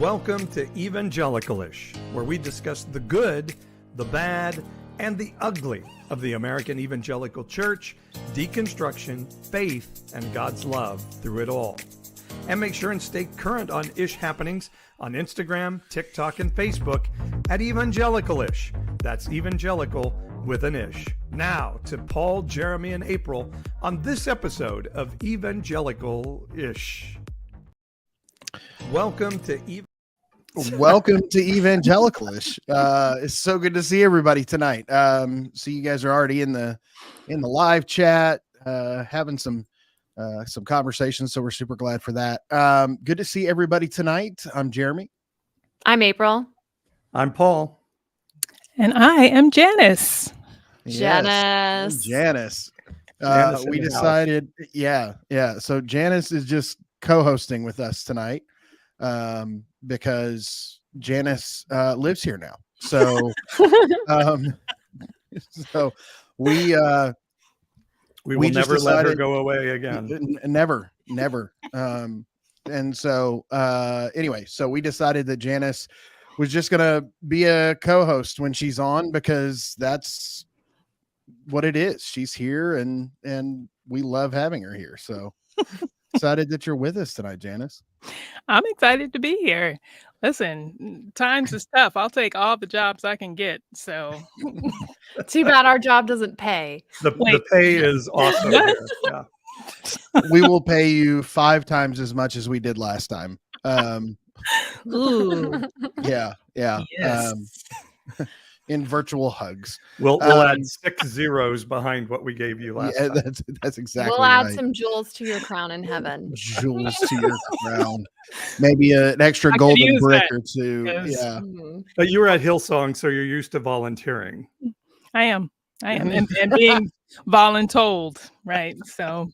Welcome to Evangelicalish, where we discuss the good, the bad, and the ugly of the American Evangelical Church, deconstruction, faith, and God's love through it all. And make sure and stay current on Ish happenings on Instagram, TikTok, and Facebook at Evangelicalish. That's evangelical with an ish. Now to Paul, Jeremy, and April on this episode of Evangelical-ish. Welcome to Evangelicalish. It's so good to see everybody tonight. So you guys are already in the live chat, having some conversations. So we're super glad for that. Good to see everybody tonight. I'm Jeremy. I'm April. I'm Paul. And I am Janice. Janice. Janice. Janice We in the decided, yeah. So Janice is just co-hosting with us tonight. Because Janice lives here now. So so we will just never let her decided- go away again. Never. And so anyway, so we decided that Janice was just gonna be a co-host when she's on, because that's what it is. She's here and we love having her here. So excited that you're with us tonight, Janice. I'm excited to be here. Listen, times is tough. I'll take all the jobs I can get. So Too bad our job doesn't pay. The pay is awesome. Here. Yeah. We will pay you 5 times as much as we did last time. ooh, Yeah. yes. In virtual hugs. We'll add 6 zeros behind what we gave you last time. That's exactly We'll add right. some jewels to your crown in heaven. Jewels to your crown. Maybe an extra I could golden use brick that. or two. Yes. Yeah. Mhm. But you were at Hillsong, so you're used to volunteering. I am. And being voluntold, right? So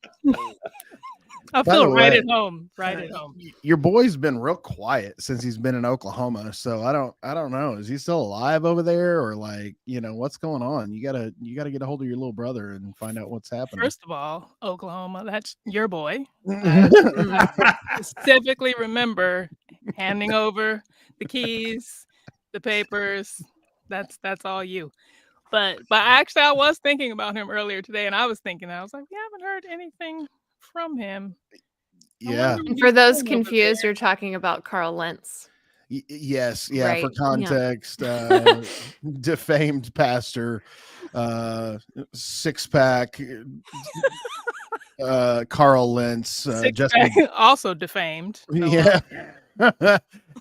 I By feel the right way, at home. Right at home. Your boy's been real quiet since he's been in Oklahoma. So I don't know. Is he still alive over there, or what's going on? You gotta get a hold of your little brother and find out what's happening. First of all, Oklahoma, that's your boy. Mhm. I specifically remember handing over the keys, the papers. That's all you. But actually, I was thinking about him earlier today, and I was like, we haven't heard anything from him. I Yeah. wonder what And for he's those doing over confused, there. you're talking about Carl Lentz. Yes. Yeah. For Right, yeah. context, defamed pastor, 6-pack, Carl Lentz, Six-pack, also defamed. No, yeah.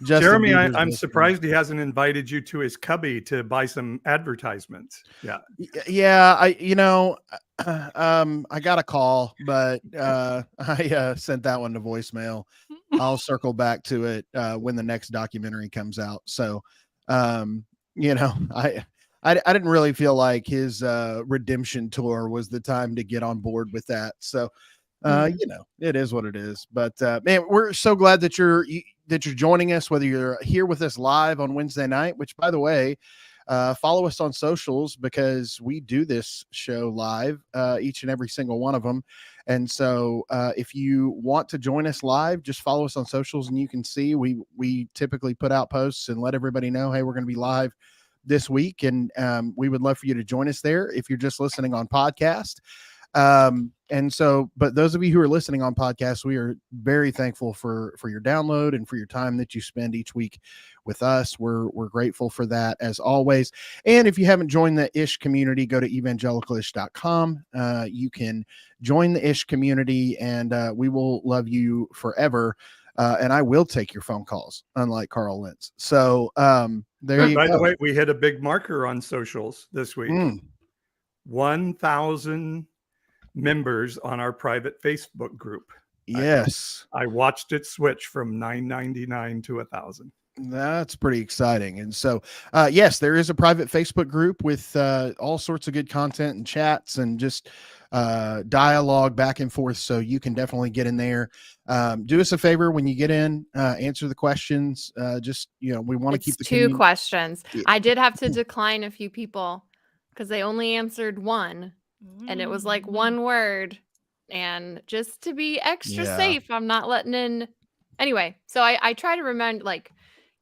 Justin Jeremy, Bieber's I'm best surprised he hasn't invited you to his cubby to buy some advertisements. Yeah. friend. Yeah, I got a call, but I sent that one to voicemail. I'll circle back to it when the next documentary comes out. So, I didn't really feel like his redemption tour was the time to get on board with that. So, it is what it is. But man, we're so glad that you're joining us, whether you're here with us live on Wednesday night, which, by the way, follow us on socials, because we do this show live, each and every single one of them. And so if you want to join us live, just follow us on socials, and you can see we typically put out posts and let everybody know, hey, we're going to be live this week. And we would love for you to join us there if you're just listening on podcast. And so, but those of you who are listening on podcasts, we are very thankful for your download and for your time that you spend each week with us. We're grateful for that, as always. And if you haven't joined the Ish community, go to evangelicalish.com. You can join the Ish community, and we will love you forever. And I will take your phone calls, unlike Carl Lentz. So there you By go. the way, we hit a big marker on socials this week. 1,000 members on our private Facebook group. Yes. I watched it switch from 999 to 1,000. That's pretty exciting. And so, yes, there is a private Facebook group with all sorts of good content and chats and just dialogue back and forth. So you can definitely get in there. Do us a favor when you get in, answer the questions. We want to keep the 2 questions. Yeah. I did have to decline a few people because they only answered one, and it was like one word. And just to be extra Yeah. safe, I'm not letting in. Anyway, so I try to remember, like,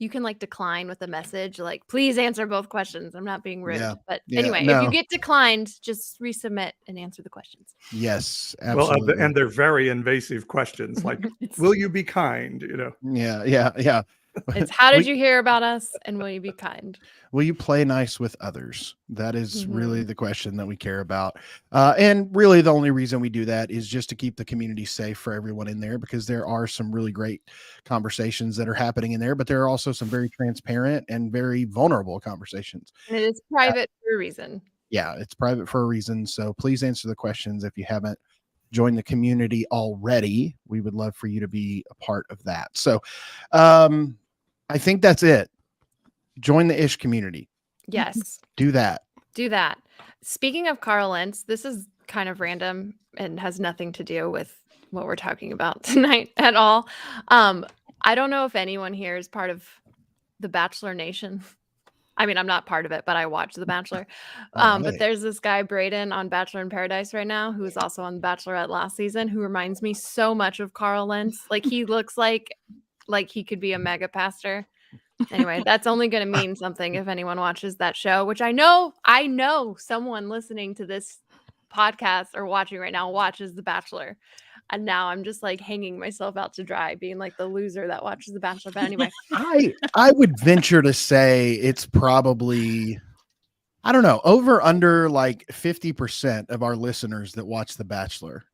you can like decline with a message like, please answer both questions. I'm not being rude. Yeah. But Yeah, anyway, if no. you get declined, just resubmit and answer the questions. Yes, Well, absolutely. and they're very invasive questions, like, will you be kind? You know. Yeah. It's how did We- you hear about us, and will you be kind? Will you play nice with others? That is really Mhm. the question that we care about. And really the only reason we do that is just to keep the community safe for everyone in there, because there are some really great conversations that are happening in there, but there are also some very transparent and very vulnerable conversations. And it is private for a reason. Yeah, it's private for a reason. So please answer the questions. If you haven't joined the community already, we would love for you to be a part of that. So I think that's it. Join the Ish community. Yes. Do that. Do that. Speaking of Carl Lentz, this is kind of random and has nothing to do with what we're talking about tonight at all. I don't know if anyone here is part of the Bachelor Nation. I mean, I'm not part of it, but I watch The Bachelor. All But right. there's this guy, Braden, on Bachelor in Paradise right now, who is also on The Bachelorette last season, who reminds me so much of Carl Lentz. Like, he looks like he could be a mega pastor. Anyway, that's only going to mean something if anyone watches that show, which I know someone listening to this podcast or watching right now watches The Bachelor. And now I'm just like hanging myself out to dry, being like the loser that watches The Bachelor. But anyway, I would venture to say it's probably, I don't know, over under like 50% of our listeners that watch The Bachelor.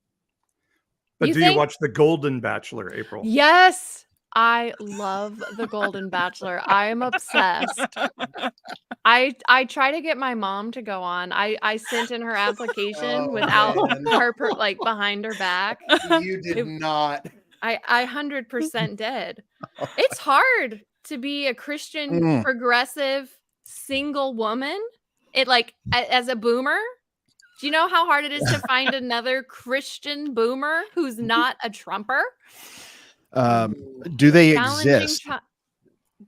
But You do you think- watch The Golden Bachelor, April? yes, I love The Golden Bachelor. I am obsessed. I try to get my mom to go on. I sent in her application Oh, without man. her like behind her back. You did It- not. I 100% did. It's hard to be a Christian, Mm. progressive, single woman. It like as a boomer. Do you know how hard it is to find another Christian boomer who's not a Trumper? Do they Challenging exist?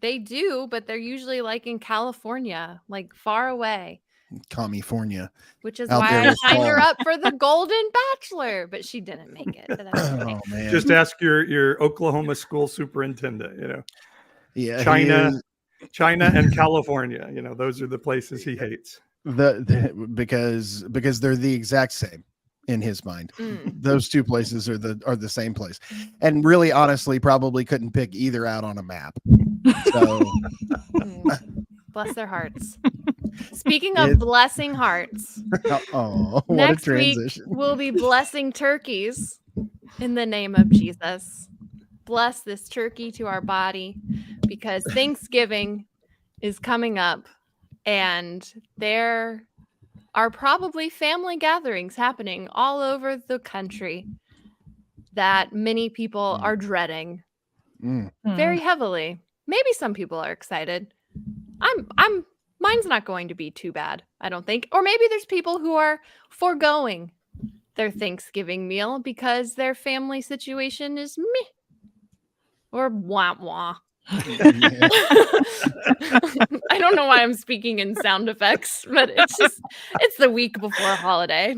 They do, but they're usually like in California, like far away. California. Which is Out why there I with signed her Paul. up for the Golden Bachelor, but she didn't make it. But that's okay. Oh man. Just ask your Oklahoma school superintendent. You know, Yeah, he China, is- China, and California. You know, those are the places he hates. because they're the exact same in his mind. Mm. Those two places are the same place, and really, honestly, probably couldn't pick either out on a map. So Mm. Bless their hearts. Speaking of It- blessing hearts, oh, what a next week transition! we'll be blessing turkeys in the name of Jesus. Bless this turkey to our body because Thanksgiving is coming up and there are probably family gatherings happening all over the country that many people are dreading very heavily. Maybe some people are excited. Mine's not going to be too bad, I don't think. Or maybe there's people who are foregoing their Thanksgiving meal because their family situation is meh or wah wah. Yeah. I don't know why I'm speaking in sound effects, but it's the week before a holiday.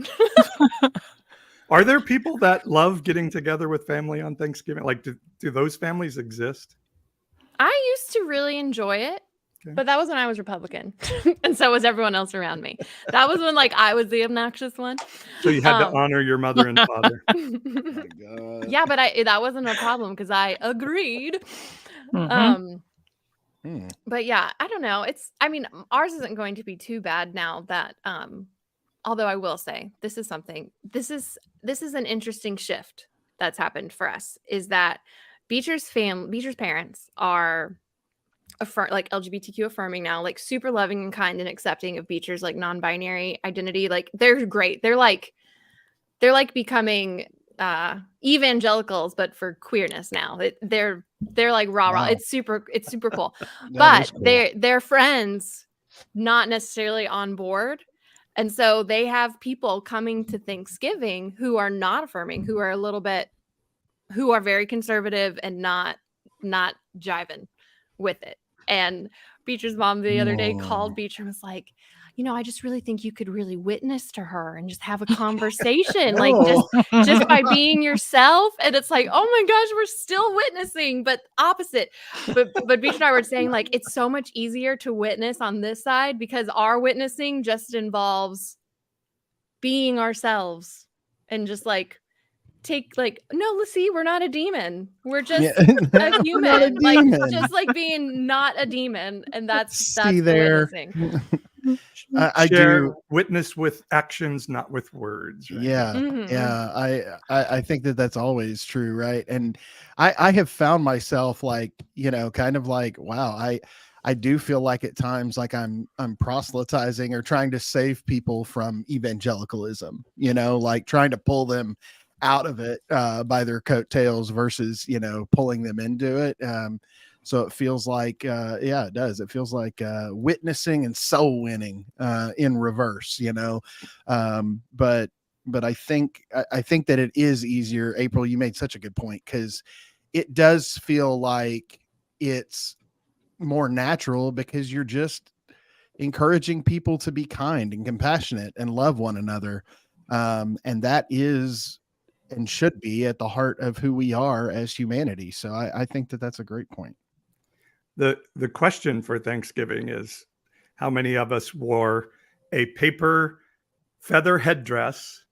Are there people that love getting together with family on Thanksgiving? Like, do those families exist? I used to really enjoy it, Okay. but that was when I was Republican, and so was everyone else around me. That was when like I was the obnoxious one. So you had to honor your mother and father. My God. Yeah, but that wasn't a problem because I agreed. Mhm. But yeah, I don't know. I mean, ours isn't going to be too bad now that although I will say this is an interesting shift that's happened for us is that Beecher's parents are like LGBTQ affirming now, like super loving and kind and accepting of Beecher's like non-binary identity. Like they're great. They're like becoming evangelicals, but for queerness now. They're like rah. Wow. It's super cool. That is But cool. they're friends, not necessarily on board. And so they have people coming to Thanksgiving who are not affirming, who are very conservative and not jiving with it. And Beecher's mom the other day called Beecher and was like, I just really think you could really witness to her and just have a conversation, like just by being yourself. And it's like, oh my gosh, we're still witnessing, but opposite. But Beach and I were saying, like, it's so much easier to witness on this side because our witnessing just involves being ourselves and just like no, let's see, we're not a demon. We're just a human. Not a demon. Just like being not a demon. And that's See the there. witnessing. I Share, do witness with actions, not with words. Right? Yeah. Mhm. Yeah. I think that that's always true. Right. And I have found myself like, kind of like, wow, I do feel like at times like I'm proselytizing or trying to save people from evangelicalism, like trying to pull them out of it by their coattails versus, pulling them into it. So it feels like, it does. It feels like witnessing and soul winning in reverse, but I think that it is easier. April, you made such a good point because it does feel like it's more natural because you're just encouraging people to be kind and compassionate and love one another. And that is and should be at the heart of who we are as humanity. So I think that that's a great point. The question for Thanksgiving is how many of us wore a paper feather headdress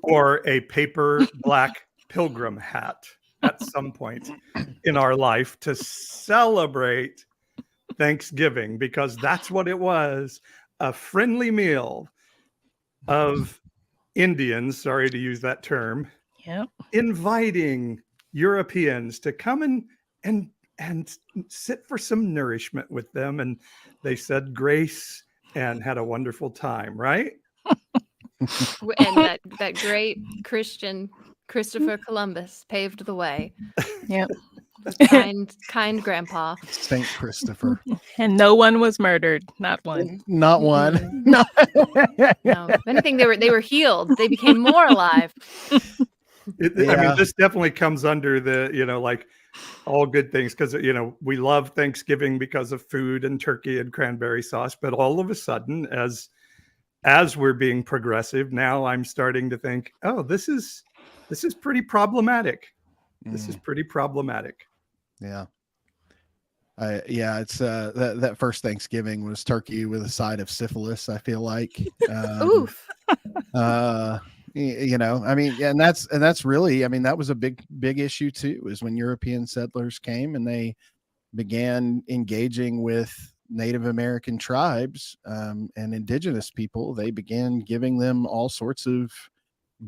or a paper black pilgrim hat at some point in our life to celebrate Thanksgiving, because that's what it was, a friendly meal of Indians, sorry to use that term, inviting Europeans to come and sit for some nourishment with them. And they said grace and had a wonderful time, right? And that great Christian Christopher Columbus paved the way. Yep. Kind grandpa. Saint Christopher. And no one was murdered. Not one. Not one. Mhm. No. No. If anything, they were healed. They became more alive. I mean, this definitely comes under the, like all good things, because, we love Thanksgiving because of food and turkey and cranberry sauce. But all of a sudden, as we're being progressive, now I'm starting to think, oh, this is pretty problematic. This is pretty problematic. Yeah. It's that first Thanksgiving was turkey with a side of syphilis, I feel like. Oof. I mean, and that's really, I mean, that was a big issue too, is when European settlers came and they began engaging with Native American tribes and indigenous people. They began giving them all sorts of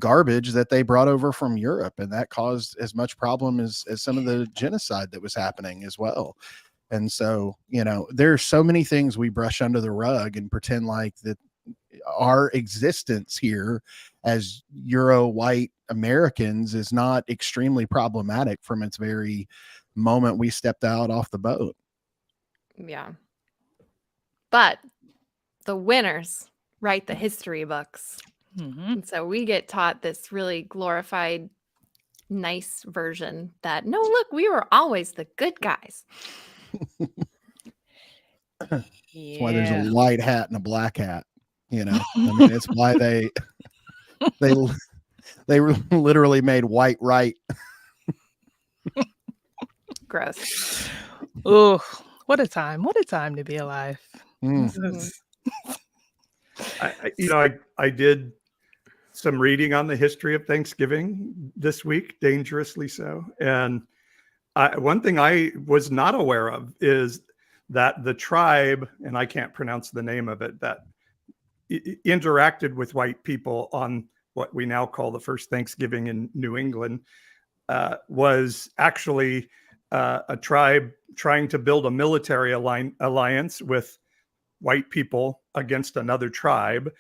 garbage that they brought over from Europe, and that caused as much problem as some of the genocide that was happening as well. And so, there's so many things we brush under the rug and pretend like that our existence here as Euro white Americans is not extremely problematic from its very moment we stepped out off the boat. Yeah. But the winners write the history books. Mm-hmm. And so we get taught this really glorified, nice version that, no, look, we were always the good guys. That's why there's a white hat and a black hat. I mean, it's why they literally made white right. Gross. Oh, what a time! What a time to be alive. Mhm. I did some reading on the history of Thanksgiving this week, dangerously so. And one thing I was not aware of is that the tribe, and I can't pronounce the name of it, that interacted with white people on what we now call the first Thanksgiving in New England, was actually a tribe trying to build a military alliance with white people against another tribe.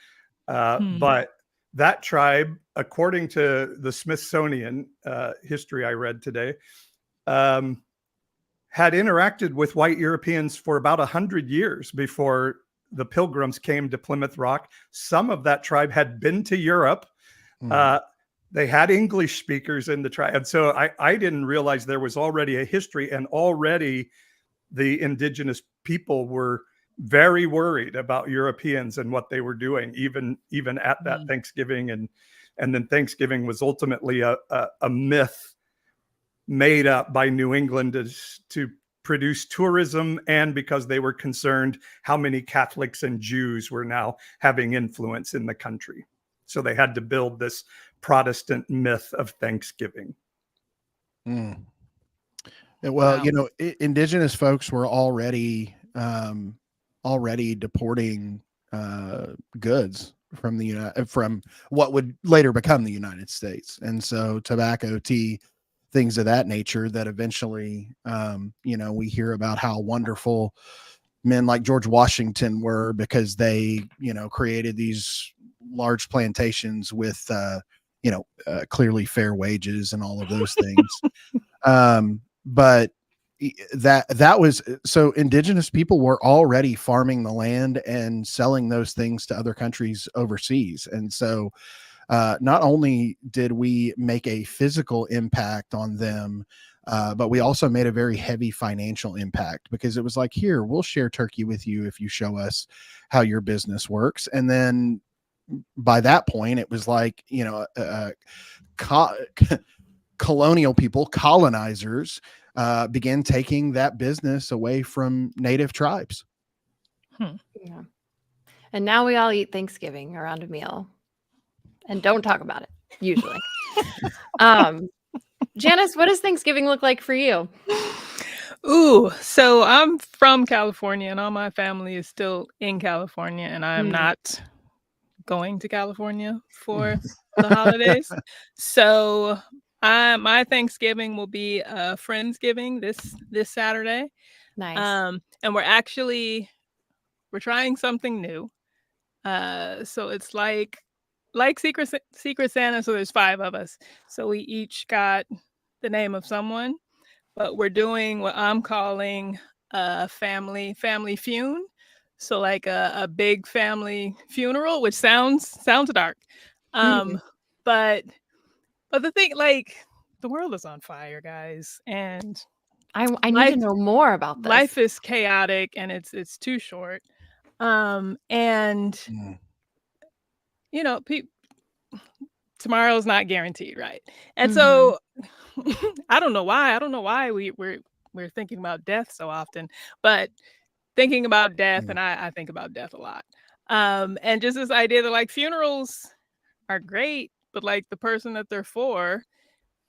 But that tribe, according to the Smithsonian history I read today, had interacted with white Europeans for about 100 years before the Pilgrims came to Plymouth Rock. Some of that tribe had been to Europe. They had English speakers in the tribe. And so I didn't realize there was already a history, and already the indigenous people were very worried about Europeans and what they were doing, even at that Thanksgiving. And then Thanksgiving was ultimately a myth made up by New England to produce tourism, and because they were concerned how many Catholics and Jews were now having influence in the country. So they had to build this Protestant myth of Thanksgiving. Well, Wow. you know, indigenous folks were already deporting goods from what would later become the United States, and so tobacco, tea, things of that nature that eventually, you know, we hear about how wonderful men like George Washington were because they, you know, created these large plantations with, clearly fair wages and all of those things. But that was, so indigenous people were already farming the land and selling those things to other countries overseas. And so not only did we make a physical impact on them, but we also made a very heavy financial impact, because it was like, here, we'll share turkey with you if you show us how your business works. And then by that point, it was like, you know, colonial people, colonizers, began taking that business away from native tribes. Yeah. And now we all eat Thanksgiving around a meal and don't talk about it, usually. Janice, what does Thanksgiving look like for you? Ooh, so I'm from California, and all my family is still in California, and I'm not going to California for the holidays. So my Thanksgiving will be Friendsgiving this Saturday. Nice. And we're trying something new. So it's like Secret Santa. So there's 5 of us. So we each got the name of someone, but we're doing what I'm calling a family funeral. So like a big family funeral, which sounds dark. But the thing, like, the world is on fire, guys, and I need to know more about this. life is chaotic, and it's too short. And you know, tomorrow's not guaranteed, right? And so I don't know why we're thinking about death so often, but thinking about death, and I think about death a lot. And just this idea that, like, funerals are great, but like the person that they're for,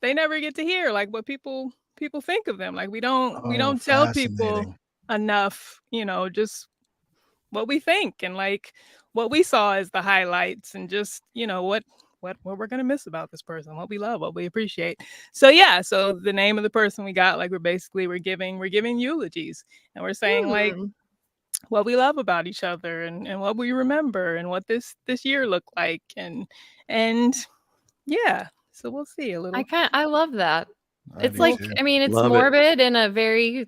they never get to hear like what people think of them. Like we don't tell people enough, you know, just what we think and like what we saw as the highlights, and just, you know, what we're gonna miss about this person, what we love, what we appreciate. So yeah, so the name of the person we got, like we're giving eulogies, and we're saying like what we love about each other, and what we remember, and what this year looked like, and yeah. So we'll see a little. I love that. It's like, I mean, it's morbid in a very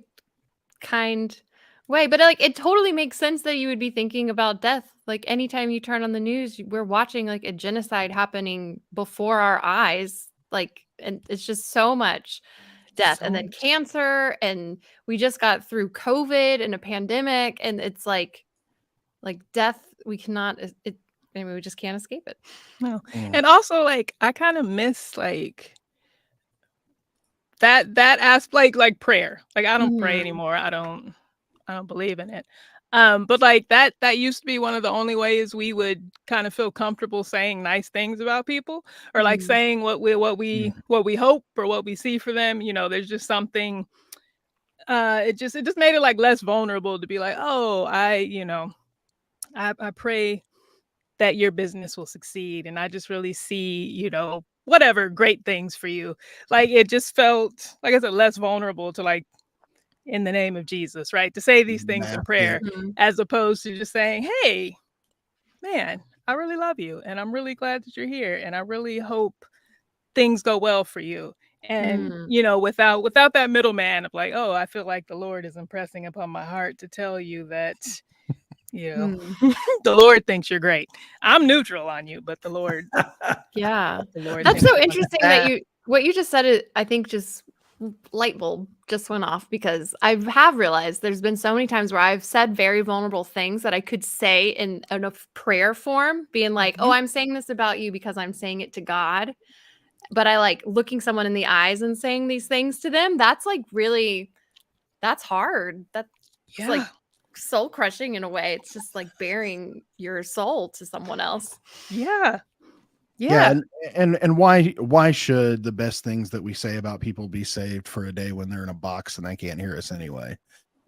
kind way, but like it totally makes sense that you would be thinking about death. Like anytime you turn on the news, we're watching like a genocide happening before our eyes. Like, and it's just so much death, and then cancer, and we just got through COVID and a pandemic, and it's like death. We cannot. I mean, we just can't escape it. No. And also, like, I kind of miss like that aspect, like prayer. Like I don't pray anymore. I don't believe in it. But like that used to be one of the only ways we would kind of feel comfortable saying nice things about people, or like saying what we hope or what we see for them. You know, there's just something. It just made it like less vulnerable to be like, oh, I pray that your business will succeed, and I just really see, you know, whatever great things for you. Like it just felt, like I said, less vulnerable to like, in the name of Jesus, right? To say these things in prayer, as opposed to just saying, hey, man, I really love you, and I'm really glad that you're here, and I really hope things go well for you. And you know, without that middleman of like, oh, I feel like the Lord is impressing upon my heart to tell you that, you know, the Lord thinks you're great. I'm neutral on you, but the Lord, yeah, the Lord that's so interesting that what you just said. I think just light bulb just went off because I have realized there's been so many times where I've said very vulnerable things that I could say in a prayer form, being like, oh, I'm saying this about you because I'm saying it to God. But I like looking someone in the eyes and saying these things to them. That's like really, that's hard. That's like soul crushing in a way. It's just like bearing your soul to someone else. Yeah. Yeah, and why should the best things that we say about people be saved for a day when they're in a box and they can't hear us anyway?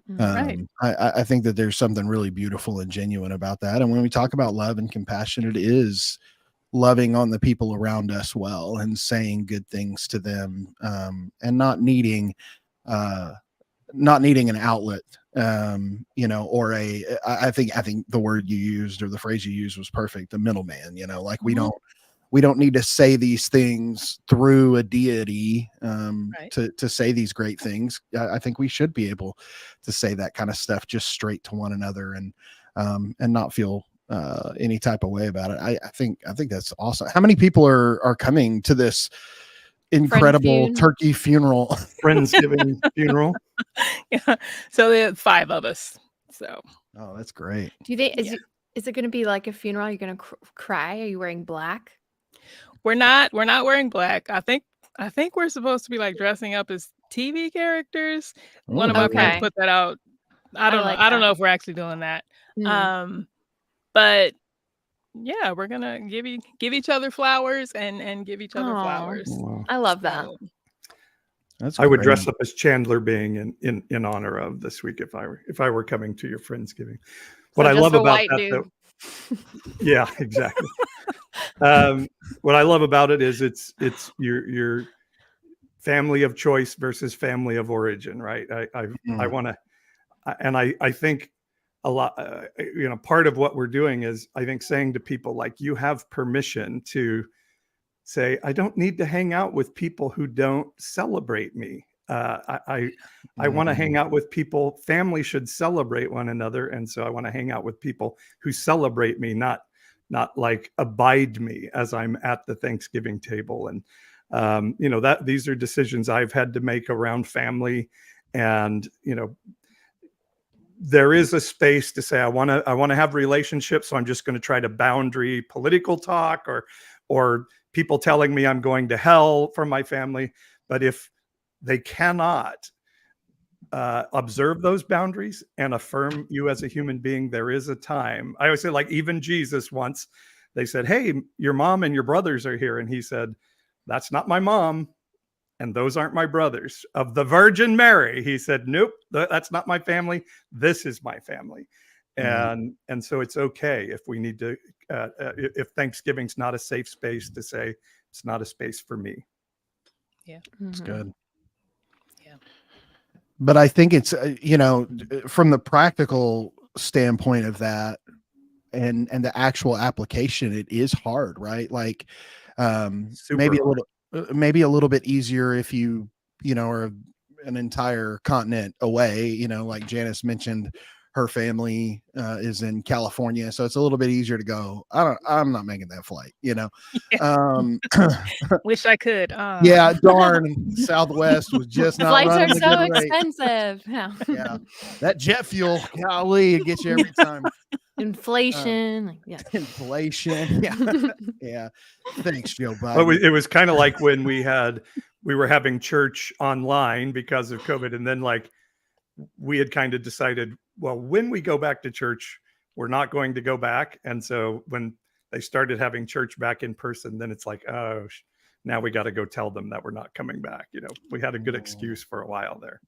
Right. I think that there's something really beautiful and genuine about that. And when we talk about love and compassion, it is loving on the people around us well and saying good things to them, and not needing an outlet, or I think the word you used or the phrase you used was perfect. The middleman, like we don't need to say these things through a deity, to say these great things. I think we should be able to say that kind of stuff just straight to one another, and not feel any type of way about it. I think that's awesome. How many people are coming to this incredible turkey funeral? Friendsgiving funeral. Yeah. So there are 5 of us. So. Oh, that's great. Do you think is it going to be like a funeral? You're going to cry? Are you wearing black? We're not wearing black. I think we're supposed to be like dressing up as TV characters. One of my friends put that out. I don't know if we're actually doing that. But yeah, we're gonna give each other flowers and give each other flowers. Wow. I love that. I would dress up as Chandler Bing in honor of this week if I were coming to your Friendsgiving. What I love about that, though, yeah, exactly. What I love about it is it's your family of choice versus family of origin, right? I want to, and I think a lot, part of what we're doing is, I think, saying to people, like, you have permission to say, I don't need to hang out with people who don't celebrate me. I want to hang out with people. Family should celebrate one another, and so I want to hang out with people who celebrate me, not like abide me as I'm at the Thanksgiving table. And that these are decisions I've had to make around family, and there is a space to say, I want to have relationships, so I'm just going to try to boundary political talk or people telling me I'm going to hell from my family. But if they cannot observe those boundaries and affirm you as a human being, there is a time. I always say, like, even Jesus once, they said, hey, your mom and your brothers are here. And he said, that's not my mom. And those aren't my brothers. Of the Virgin Mary, he said, nope, that's not my family. This is my family. And so it's okay if we need to, if Thanksgiving's not a safe space, to say it's not a space for me. Yeah, it's good. Yeah. But I think it's, from the practical standpoint of that and the actual application, it is hard, right? Like, maybe a little bit easier if you are an entire continent away, like Janice mentioned, her family is in California, so it's a little bit easier to go. I'm not making that flight, Yeah. Wish I could. Yeah, darn. Southwest was just not flights running are so the good rate. expensive. Yeah, that jet fuel, golly, it gets you every time. Inflation, inflation. Yeah. Thanks, Joe Biden. Well, it was kind of like when we were having church online because of COVID, and then we had kind of decided, well, when we go back to church, we're not going to go back. And so when they started having church back in person, then it's like, oh, now we got to go tell them that we're not coming back. We had a good excuse for a while there.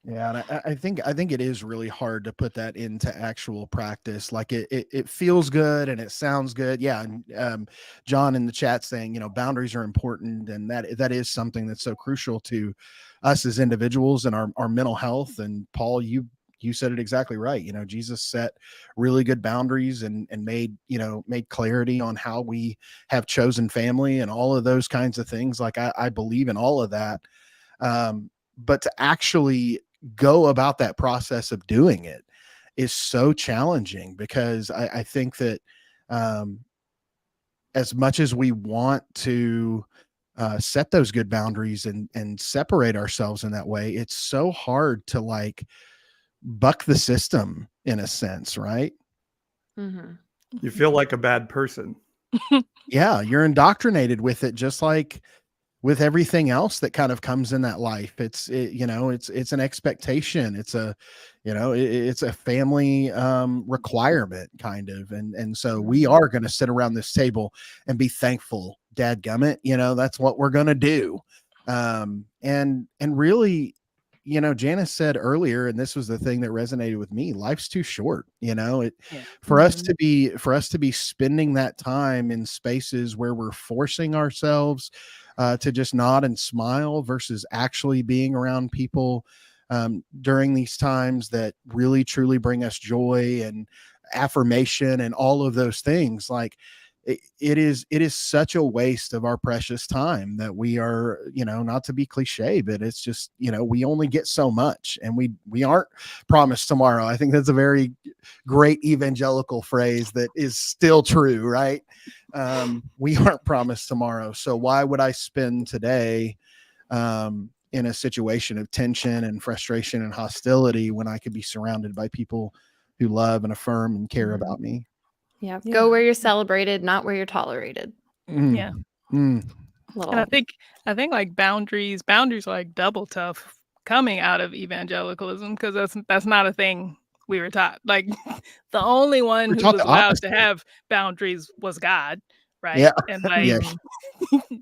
Yeah, and I think it is really hard to put that into actual practice. Like it feels good and it sounds good. Yeah, and John in the chat saying, boundaries are important, and that is something that's so crucial to us as individuals and our mental health. And Paul, you said it exactly right. Jesus set really good boundaries and made clarity on how we have chosen family and all of those kinds of things. Like I believe in all of that. But to actually go about that process of doing it is so challenging, because I think that as much as we want to set those good boundaries and separate ourselves in that way, it's so hard to like buck the system in a sense, right? Mm-hmm. You feel like a bad person. Yeah, you're indoctrinated with it, just like with everything else that kind of comes in that life. It's an expectation. It's a, it's a family requirement kind of. And so we are going to sit around this table and be thankful, dadgummit, that's what we're going to do. And really, Janice said earlier, and this was the thing that resonated with me, life's too short, for us to be spending that time in spaces where we're forcing ourselves to just nod and smile versus actually being around people during these times that really truly bring us joy and affirmation and all of those things. Like it is such a waste of our precious time that we are, not to be cliche, but it's just, we only get so much, and we aren't promised tomorrow. I think that's a very great evangelical phrase that is still true, right? We aren't promised tomorrow. So why would I spend today in a situation of tension and frustration and hostility when I could be surrounded by people who love and affirm and care about me? Yeah. Go where you're celebrated, not where you're tolerated. Yeah. Mm. And I think like boundaries are like double tough coming out of evangelicalism, because that's not a thing we were taught. Like the only one who was allowed to have boundaries was God, right? Yeah. And like Yes.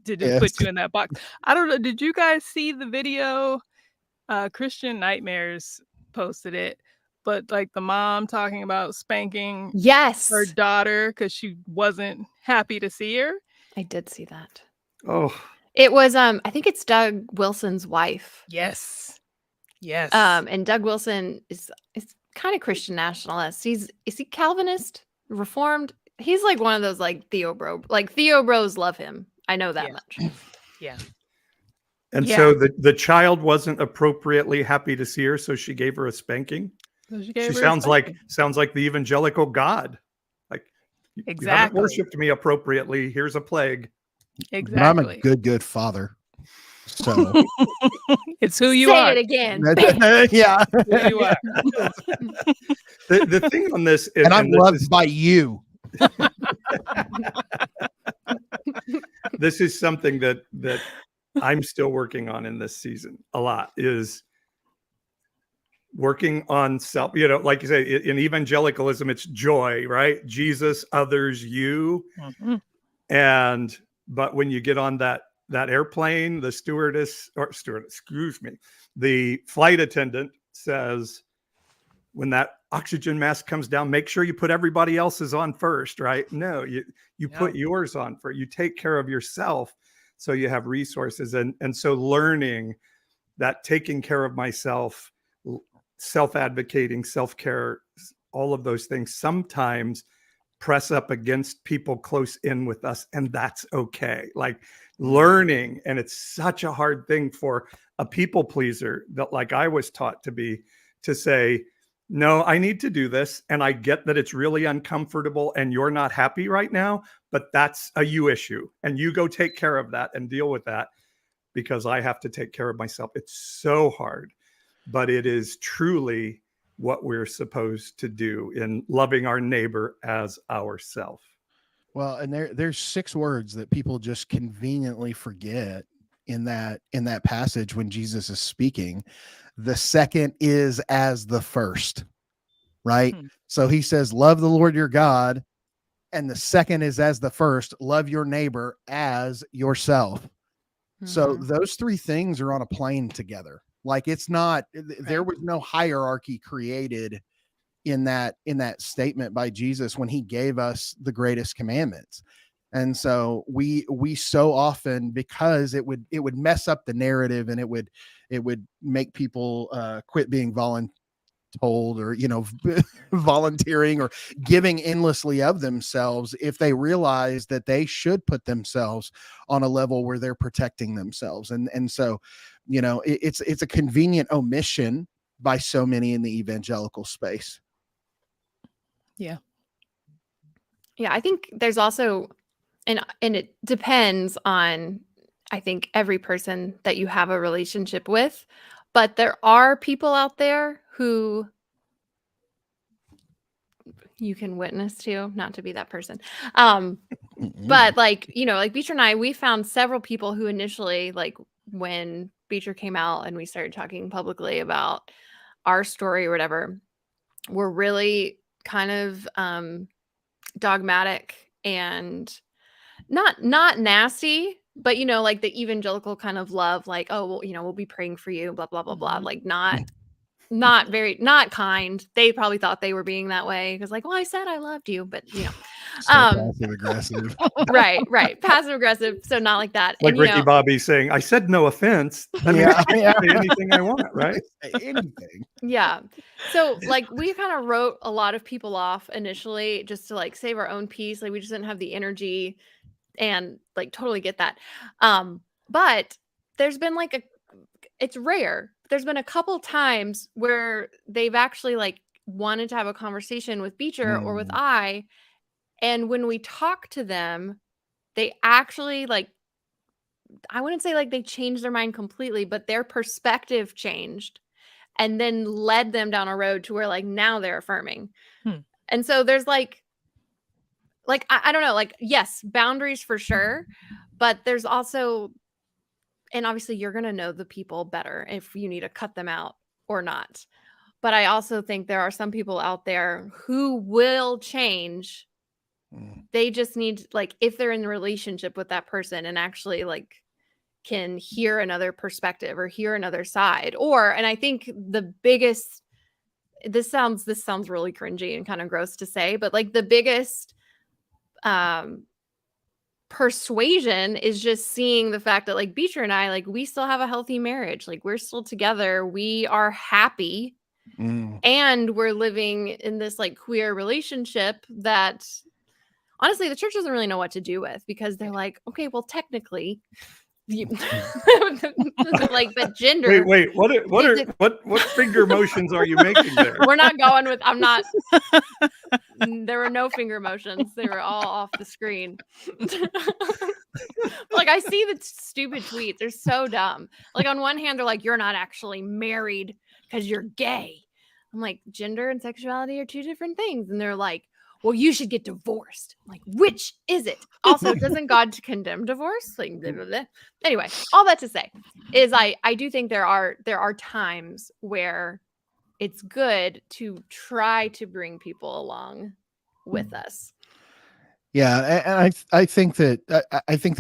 to just put you in that box. I don't know. Did you guys see the video? Christian Nightmares posted it, but like the mom talking about spanking her daughter because she wasn't happy to see her. I did see that. Oh, it was I think it's Doug Wilson's wife. Yes. And Doug Wilson is kind of Christian nationalist. Is he Calvinist, Reformed? He's like one of those like Theo bro. Like Theo bros love him. I know that much. Yeah. And so the child wasn't appropriately happy to see her, so she gave her a spanking. So she sounds like the evangelical God. Like, exactly. You haven't worshipped me appropriately. Here's a plague. Exactly. But I'm a good father. So it's who you are. Say it again. Yeah. Who you are. The thing on this, and I'm loved by you. This is something that I'm still working on in this season a lot, is working on self, like you say, in evangelicalism, it's joy, right? Jesus, others, you. Mm-hmm. But when you get on that airplane, the the flight attendant says, when that oxygen mask comes down, make sure you put everybody else's on first, right? No, you put yours on first. You take care of yourself so you have resources. And so learning that taking care of myself, self-advocating, self-care, all of those things sometimes press up against people close in with us, and that's okay. Like learning, and it's such a hard thing for a people pleaser that like I was taught to say, no, I need to do this. And I get that it's really uncomfortable and you're not happy right now, but that's a you issue. And you go take care of that and deal with that, because I have to take care of myself. It's so hard, but it is truly what we're supposed to do in loving our neighbor as ourself. Well, and there's 6 words that people just conveniently forget in that passage when Jesus is speaking. The second is as the first, right? So he says, love the Lord your God. And the second is as the first, love your neighbor as yourself. Mm-hmm. So those 3 things are on a plane together. Like it's not, there was no hierarchy created in that statement by Jesus when he gave us the greatest commandments. And so we so often, because it would mess up the narrative, and it would make people quit being voluntold, or volunteering or giving endlessly of themselves, if they realize that they should put themselves on a level where they're protecting themselves. And so it's a convenient omission by so many in the evangelical space. Yeah, I think there's also, and it depends on I think, every person that you have a relationship with. But there are people out there who you can witness to, not to be that person. But like, like Beecher and I, we found several people who initially, like when Beecher came out and we started talking publicly about our story or whatever, were really kind of dogmatic and not nasty, but like the evangelical kind of love, like, oh, well, we'll be praying for you, blah, blah, blah, blah. Like not kind. They probably thought they were being that way because like, well, I said I loved you, but So passive aggressive. right. Passive aggressive. So not like that. Like And Ricky Bobby saying, I said no offense. That means I can say anything I want, right? Anything. Yeah. So like we kind of wrote a lot of people off initially just to like save our own peace. Like we just didn't have the energy and like totally get that. But there's been like it's rare. There's been a couple times where they've actually like wanted to have a conversation with Beecher or with I. And when we talk to them, they actually like, I wouldn't say like they changed their mind completely, but their perspective changed and then led them down a road to where like now they're affirming. And so there's like I don't know, like, yes, boundaries for sure, but there's also, and obviously you're going to know the people better if you need to cut them out or not. But I also think there are some people out there who will change. They just need, like, if they're in a relationship with that person and actually like can hear another perspective or hear another side, and I think the biggest, this sounds really cringy and kind of gross to say, but like the biggest persuasion is just seeing the fact that like Beecher and I, like, we still have a healthy marriage. Like we're still together. We are happy. And we're living in this like queer relationship that honestly the church doesn't really know what to do with, because they're like, okay, well, technically like the gender. Wait, what finger motions are you making there? We're not going with, I'm not. There were no finger motions. They were all off the screen. Like I see the stupid tweets. They're so dumb. Like on one hand, they're like, you're not actually married because you're gay. I'm like, gender and sexuality are two different things. And they're like, well, you should get divorced. I'm like, which is it? Also, doesn't God condemn divorce? Like, blah, blah, blah. Anyway, all that to say is I do think there are times where it's good to try to bring people along with us. Yeah, and I think that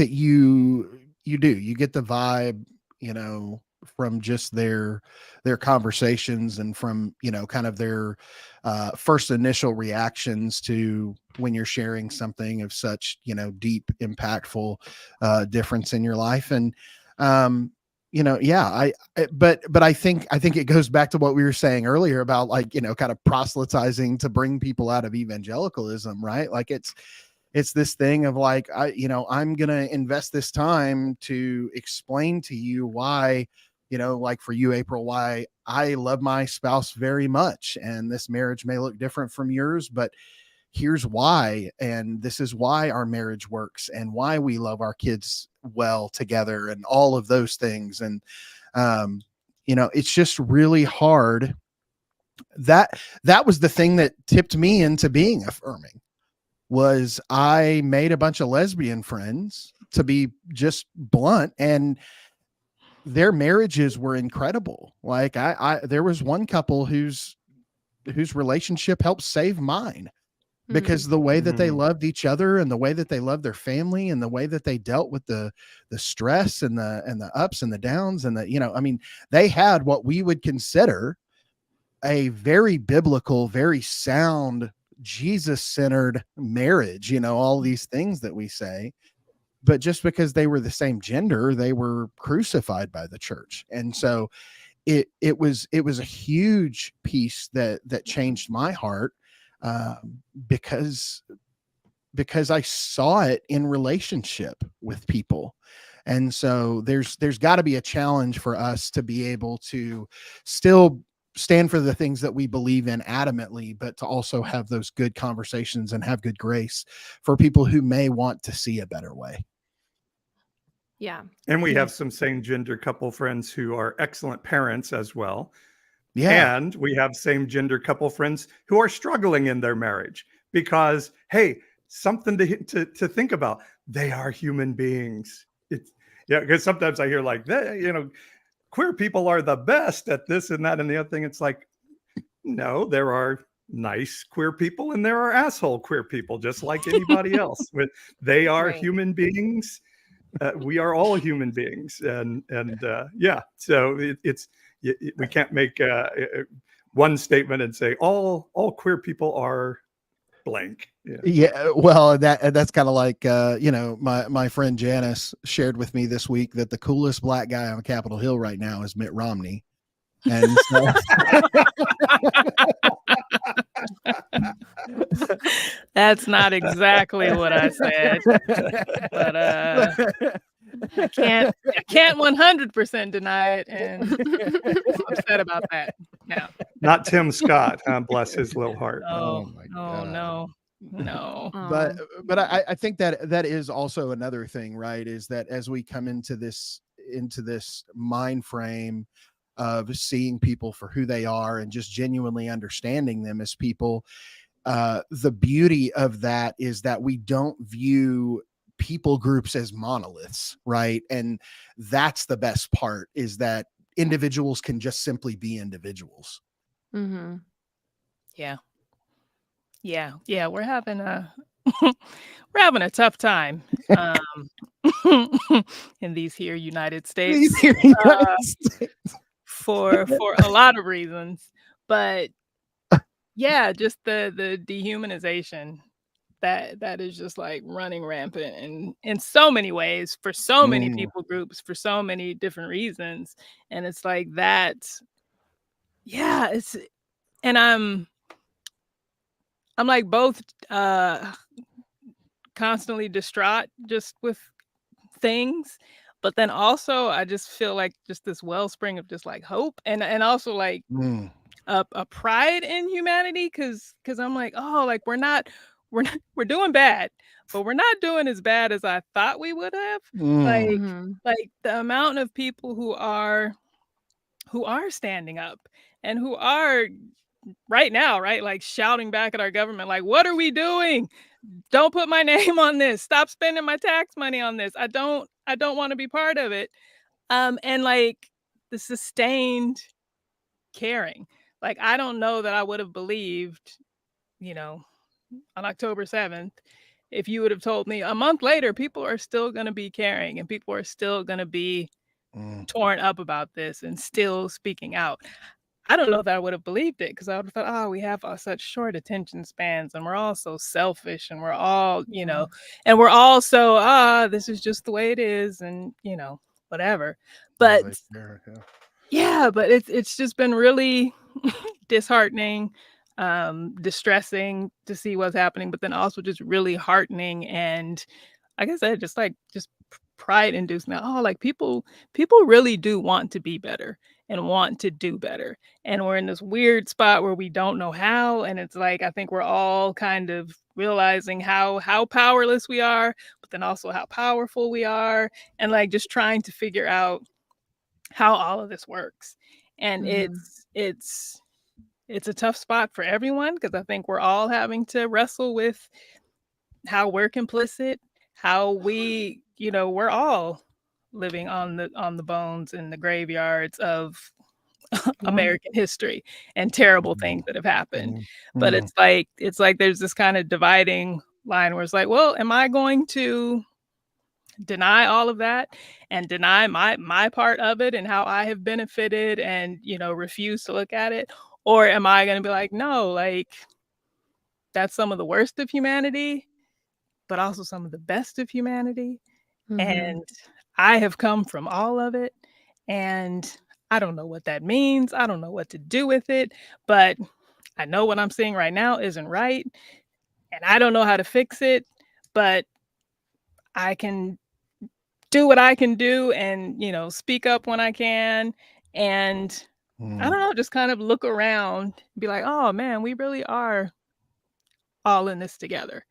you get the vibe, from just their conversations and from, kind of their first initial reactions to when you're sharing something of such, deep, impactful difference in your life. And but I think it goes back to what we were saying earlier about like, kind of proselytizing to bring people out of evangelicalism, right? Like it's this thing of like, I'm going to invest this time to explain to you why, like for you, April, why I love my spouse very much. And this marriage may look different from yours, but here's why. And this is why our marriage works and why we love our kids well together and all of those things. And, it's just really hard. That was the thing that tipped me into being affirming. Was I made a bunch of lesbian friends, to be just blunt, and their marriages were incredible. Like there was one couple whose relationship helped save mine, because the way that they loved each other and the way that they loved their family and the way that they dealt with the stress and the ups and the downs and they had what we would consider a very biblical, very sound, Jesus-centered marriage, all these things that we say, but just because they were the same gender, they were crucified by the church. And so it was a huge piece that changed my heart, because I saw it in relationship with people. And so there's got to be a challenge for us to be able to still stand for the things that we believe in adamantly, but to also have those good conversations and have good grace for people who may want to see a better way. Yeah. And we have some same gender couple friends who are excellent parents as well. Yeah. And we have same gender couple friends who are struggling in their marriage because, hey, something to think about. They are human beings. It's yeah, because sometimes I hear like that, queer people are the best at this and that and the other thing. It's like, no, there are nice queer people and there are asshole queer people, just like anybody else. But they are Right. human beings. We are all human beings, and yeah. So we can't make one statement and say all queer people are blank. Yeah. Yeah, well, that's kind of like my friend Janice shared with me this week that the coolest black guy on Capitol Hill right now is Mitt Romney, and so That's not exactly what I said, but I can't 100% deny it, and I'm upset about that now. Not Tim Scott, bless his little heart. Oh, my oh God. no. But I think that is also another thing, right? Is that as we come into this mind frame of seeing people for who they are and just genuinely understanding them as people, the beauty of that is that we don't view people groups as monoliths, right? And that's the best part, is that individuals can just simply be individuals. Mm-hmm. Yeah, we're having a we're having a tough time in these here United States for a lot of reasons, but yeah, just the dehumanization that is just like running rampant in so many ways for so many people groups for so many different reasons, and it's like that. Yeah, and I'm like both constantly distraught just with things, but then also I just feel like just this wellspring of just like hope and also like a pride in humanity, because I'm like, oh, like we're doing bad, but we're not doing as bad as I thought we would have. Like Mm-hmm. the amount of people who are standing up and who are right now, right, like shouting back at our government, like, what are we doing? Don't put my name on this. Stop spending my tax money on this. I don't want to be part of it. And like the sustained caring. Like I don't know that I would have believed, on October 7th, if you would have told me a month later people are still going to be caring and people are still going to be torn up about this and still speaking out. I don't know that I would have believed it, because I would have thought, oh, we have such short attention spans and we're all so selfish and we're all, and we're all so, this is just the way it is and, whatever. But yeah, but it's just been really disheartening, distressing to see what's happening, but then also just really heartening and, like I said, just pride inducing. Oh, like people really do want to be better and want to do better. And we're in this weird spot where we don't know how. And it's like, I think we're all kind of realizing how powerless we are, but then also how powerful we are. And like just trying to figure out how all of this works. And it's a tough spot for everyone, because I think we're all having to wrestle with how we're complicit, how we're all living on the bones in the graveyards of American history and terrible things that have happened. But it's like there's this kind of dividing line where it's like, well, am I going to deny all of that and deny my part of it and how I have benefited and refuse to look at it? Or am I going to be like, no, like that's some of the worst of humanity, but also some of the best of humanity. And I have come from all of it. And I don't know what that means. I don't know what to do with it, but I know what I'm seeing right now isn't right. And I don't know how to fix it, but I can do what I can do and, speak up when I can. And I don't know, just kind of look around, be like, oh man, we really are all in this together.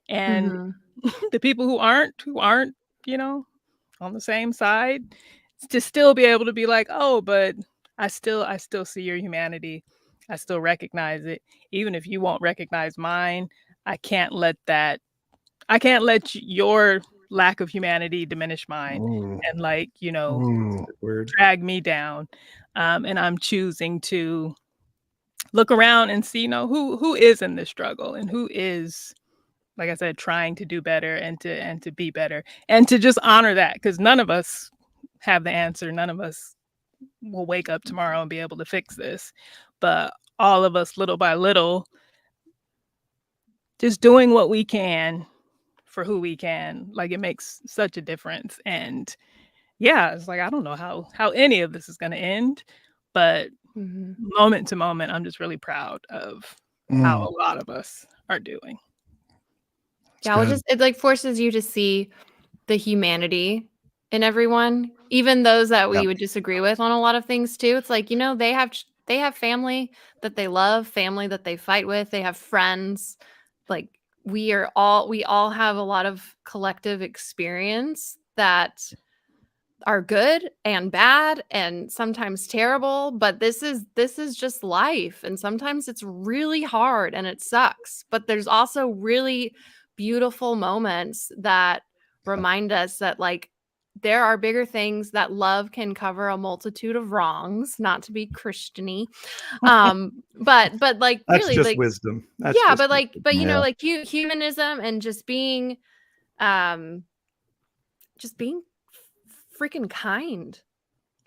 And the people who aren't, on the same side, to still be able to be like, oh, but I still see your humanity. I still recognize it. Even if you won't recognize mine, I can't let your lack of humanity diminish mine Ooh. and, like, Ooh. Word. drag me down. And I'm choosing to look around and see, who is in this struggle and who is, like I said, trying to do better and to be better and to just honor that, because none of us have the answer. None of us will wake up tomorrow and be able to fix this, but all of us, little by little, just doing what we can for who we can, like, it makes such a difference. And yeah, it's like, I don't know how any of this is going to end, but Mhm. moment to moment, I'm just really proud of how a lot of us are doing. Yeah, well, just it like forces you to see the humanity in everyone, even those that we would disagree with on a lot of things too. It's like, they have family that they love, family that they fight with, they have friends. Like we all have a lot of collective experience that are good and bad and sometimes terrible, but this is just life, and sometimes it's really hard and it sucks, but there's also really beautiful moments that remind us that, like, there are bigger things, that love can cover a multitude of wrongs, not to be Christiany. But like That's really, just like, wisdom. That's yeah, just but like, wisdom. but Yeah. like humanism and just being um freaking kind,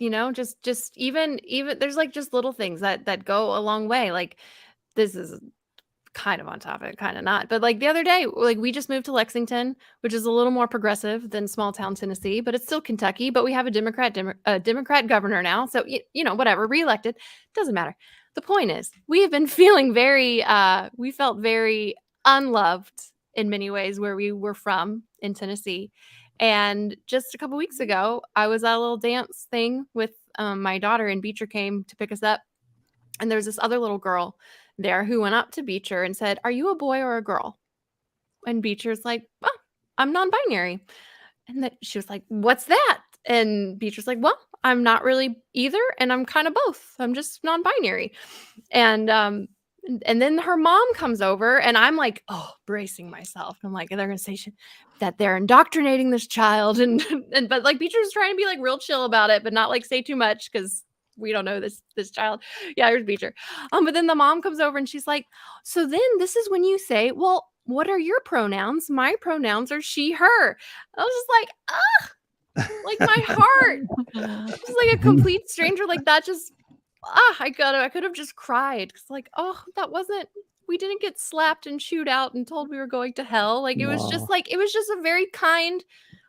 just even there's like just little things that go a long way. Like, this is kind of on topic, kind of not, but like the other day, like, we just moved to Lexington, which is a little more progressive than small town Tennessee, but it's still Kentucky, but we have a Democrat governor now, so whatever, reelected, doesn't matter. The point is, we have been feeling we felt very unloved in many ways where we were from in Tennessee. And just a couple weeks ago, I was at a little dance thing with my daughter, and Beecher came to pick us up. And there was this other little girl there who went up to Beecher and said, "Are you a boy or a girl?" And Beecher's like, "Well, I'm non-binary." And then she was like, "What's that?" And Beecher's like, "Well, I'm not really either, and I'm kind of both. I'm just non-binary." And then her mom comes over, and I'm like, oh, bracing myself. I'm like, they're gonna say that they're indoctrinating this child, and but like Beecher's trying to be like real chill about it, but not like say too much because we don't know this child. Yeah, here's Beecher. But then the mom comes over and she's like, "So then this is when you say, well, what are your pronouns? My pronouns are she, her." I was just like, like my heart, just like a complete stranger like that. Just I could have just cried, because like, oh, we didn't get slapped and chewed out and told we were going to hell. Like, it was just Wow. like, it was just a very kind,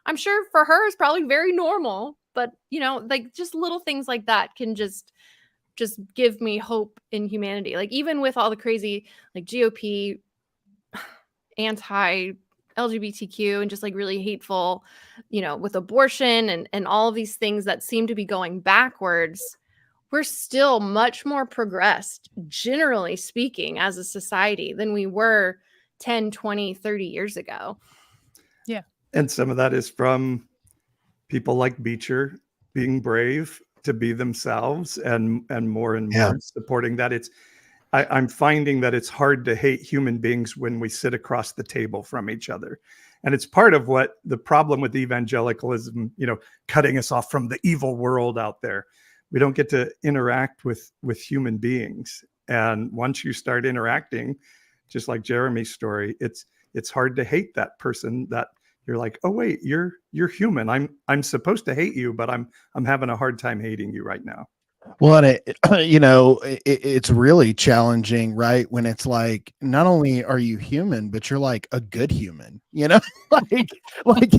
I'm sure for her it's probably very normal, but like, just little things like that can just give me hope in humanity. Like, even with all the crazy, like, GOP anti LGBTQ and just like really hateful, with abortion and all of these things that seem to be going backwards, we're still much more progressed, generally speaking, as a society than we were 10, 20, 30 years ago. Yeah. And some of that is from people like Beecher being brave to be themselves, and more supporting that. I'm finding that it's hard to hate human beings when we sit across the table from each other. And it's part of what the problem with evangelicalism, cutting us off from the evil world out there. We don't get to interact with human beings. And once you start interacting, just like Jeremy's story, it's hard to hate that person that you're like, oh wait, you're human. I'm supposed to hate you, but I'm having a hard time hating you right now. Well, and it's really challenging, right? When it's like, not only are you human, but you're like a good human, like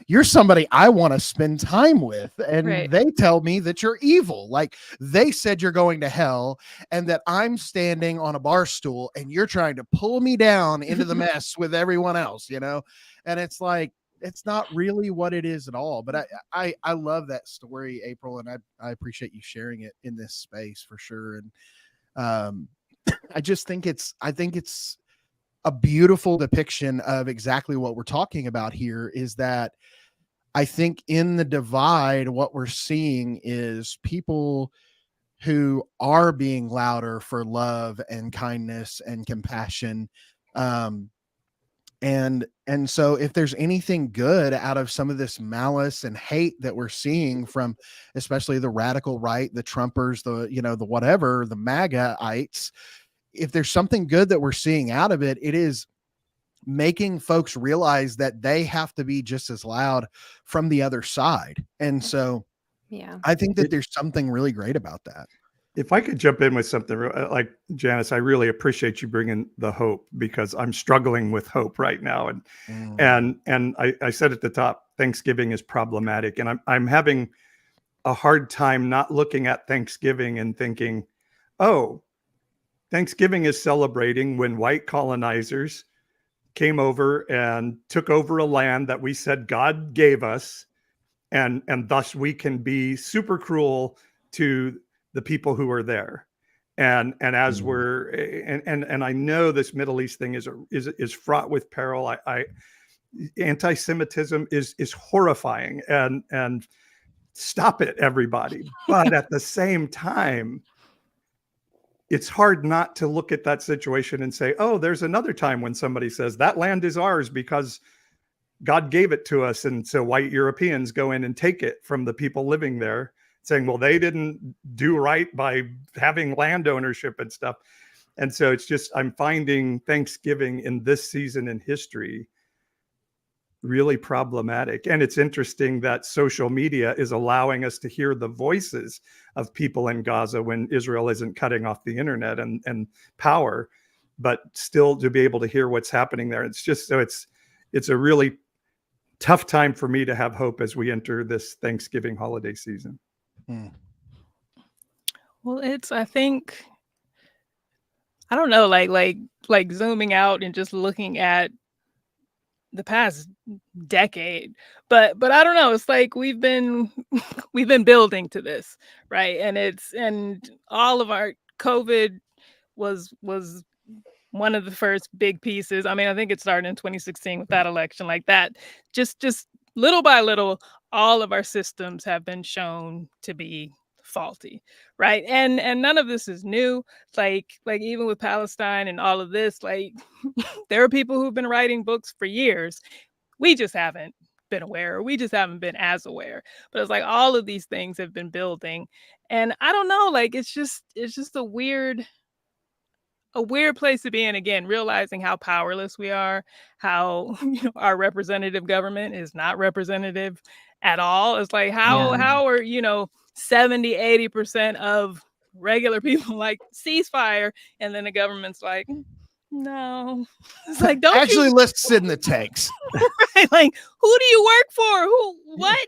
you're somebody I want to spend time with, and Right. they tell me that you're evil. Like, they said you're going to hell, and that I'm standing on a bar stool, and you're trying to pull me down into the mess with everyone else, and it's like, it's not really what it is at all. But I love that story, April, and I appreciate you sharing it in this space for sure. And I think it's a beautiful depiction of exactly what we're talking about here, is that I think in the divide, what we're seeing is people who are being louder for love and kindness and compassion. And so if there's anything good out of some of this malice and hate that we're seeing from especially the radical right, the Trumpers, the whatever, the MAGAites, if there's something good that we're seeing out of it, it is making folks realize that they have to be just as loud from the other side. And so Yeah. I think that there's something really great about that. If I could jump in with something like Janice, I really appreciate you bringing the hope, because I'm struggling with hope right now. And I said at the top, Thanksgiving is problematic, and I'm having a hard time not looking at Thanksgiving and thinking, oh, Thanksgiving is celebrating when white colonizers came over and took over a land that we said God gave us, and thus we can be super cruel to the people who are there. And as we're and I know this Middle East thing is fraught with peril. I anti-Semitism is horrifying, and stop it, everybody. But at the same time, it's hard not to look at that situation and say, oh, there's another time when somebody says that land is ours because God gave it to us. And so white Europeans go in and take it from the people living there, saying, well, they didn't do right by having land ownership and stuff. And so it's just, I'm finding Thanksgiving in this season in history really problematic. And it's interesting that social media is allowing us to hear the voices of people in Gaza when Israel isn't cutting off the internet and power, but still to be able to hear what's happening there. It's just, so it's a really tough time for me to have hope as we enter this Thanksgiving holiday season. Well, I think, I don't know, like zooming out and just looking at the past decade, but I don't know, it's like we've been building to this, right? And all of our COVID was one of the first big pieces. I mean, I think it started in 2016 with that election. Like that, just little by little, all of our systems have been shown to be faulty, right? And none of this is new. Like even with Palestine and all of this, like there are people who've been writing books for years. We just haven't been aware. We just haven't been as aware. But it's like all of these things have been building, and I don't know. Like it's just a weird place to be in, again, realizing how powerless we are, how our representative government is not representative at all. It's like how are 70-80% of regular people like ceasefire, and then the government's like, no. It's like, don't actually let's sit in the tanks. Right? Like, who do you work for? What?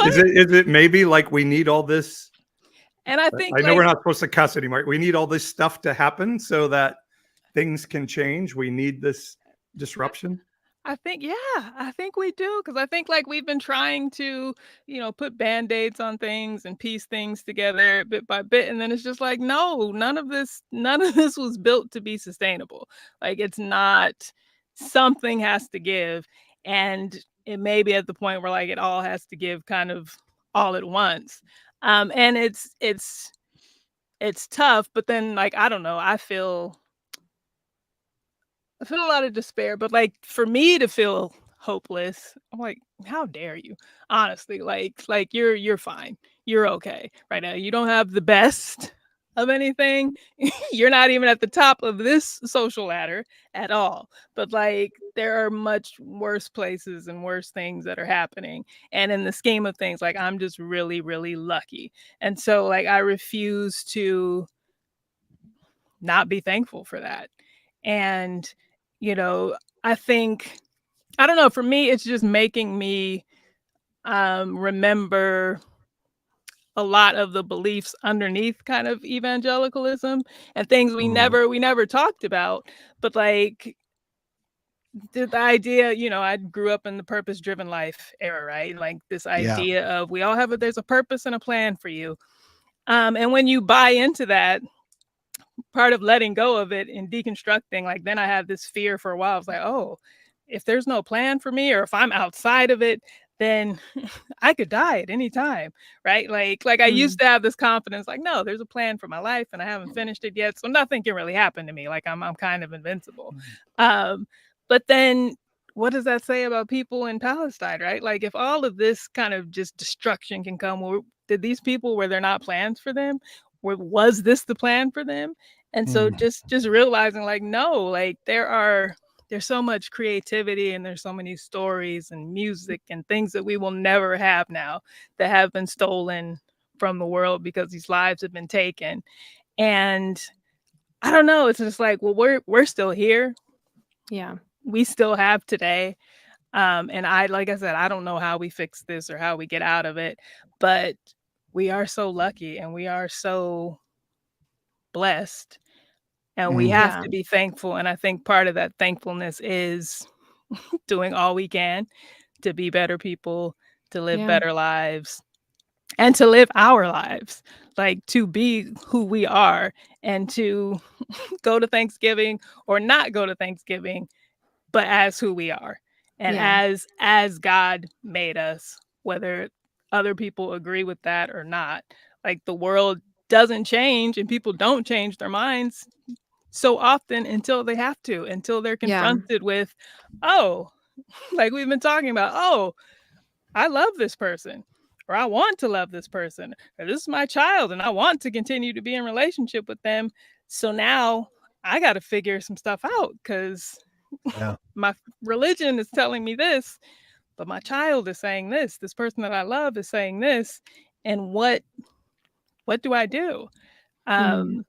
Is it maybe like we need all this? And I think, I know we're not supposed to cuss anymore. We need all this stuff to happen so that things can change. We need this disruption. I think we do, because I think like we've been trying to, put band-aids on things and piece things together bit by bit, and then it's just like, no, none of this was built to be sustainable. Like it's not. Something has to give, and it may be at the point where like it all has to give kind of all at once. And it's tough, but then like I don't know, I feel a lot of despair, but like for me to feel hopeless, I'm like, how dare you? Honestly, like you're fine. You're okay right now. You don't have the best of anything. You're not even at the top of this social ladder at all. But like there are much worse places and worse things that are happening. And in the scheme of things, like I'm just really, really lucky. And so like I refuse to not be thankful for that. And I think, I don't know, for me, it's just making me remember a lot of the beliefs underneath kind of evangelicalism and things we never talked about. But like the idea, I grew up in the purpose-driven life era, right? Like this idea of we all have there's a purpose and a plan for you. And when you buy into that, part of letting go of it and deconstructing, like then I had this fear for a while. I was like, oh, if there's no plan for me, or if I'm outside of it, then I could die at any time, right? Like I used to have this confidence, like, no, there's a plan for my life and I haven't finished it yet, so nothing can really happen to me. Like I'm kind of invincible. Um, but then what does that say about people in Palestine, right? Like if all of this kind of just destruction can come, did these people, were there not plans for them? Was this the plan for them? And so just realizing like, no, like there's so much creativity and there's so many stories and music and things that we will never have now that have been stolen from the world because these lives have been taken. And I don't know, it's just like, well, we're still here. Yeah. We still have today. And like I said, I don't know how we fix this or how we get out of it, but we are so lucky and we are so blessed. And we have Yeah. to be thankful. And I think part of that thankfulness is doing all we can to be better people, to live Yeah. better lives, and to live our lives, like to be who we are and to go to Thanksgiving or not go to Thanksgiving, but as who we are and Yeah. as God made us, whether other people agree with that or not. Like the world doesn't change and people don't change their minds so often until they have to, until they're Yeah. confronted with, oh, like we've been talking about, oh, I love this person, or I want to love this person, or this is my child and I want to continue to be in relationship with them. So now I got to figure some stuff out because Yeah. my religion is telling me this, but my child is saying this person that I love is saying this. And what do I do? Um,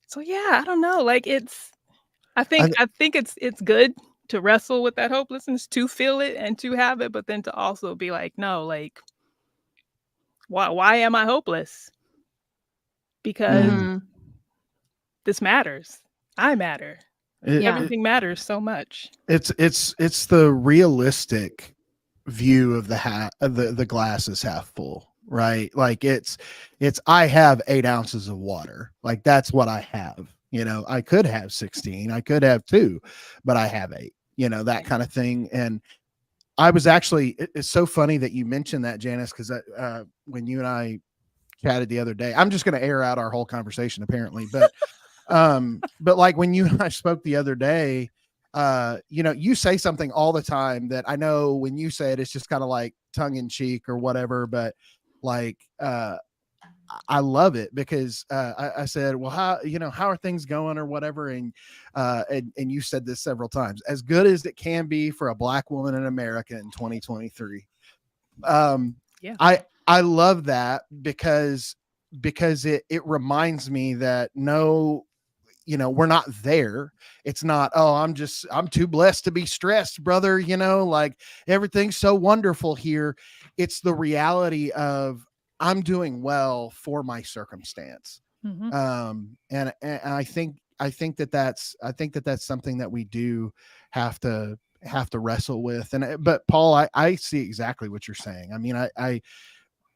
so yeah, I don't know. Like I I, think it's good to wrestle with that hopelessness, to feel it and to have it, but then to also be like, no, like why am I hopeless? Because this matters. I matter. it, Yeah. Everything matters so much. it's the realistic view of the glass is half full, right? Like it's I have 8 ounces of water, like that's what I have. I could have 16, I could have 2, but I have 8, that kind of thing. And I was actually, it's so funny that you mentioned that, Janice, because when you and I chatted the other day, I'm just going to air out our whole conversation apparently, but like when you and I spoke the other day, you say something all the time that I know when you say it, it's just kind of like tongue in cheek or whatever, but like I love it because I said, well, how are things going or whatever, and you said this several times, as good as it can be for a Black woman in America in 2023. Yeah. I love that because it reminds me that no, we're not there. It's not, oh, I'm too blessed to be stressed, brother. Like everything's so wonderful here. It's the reality of I'm doing well for my circumstance. And I think that's something that we do have to wrestle with. But Paul, I see exactly what you're saying. I mean,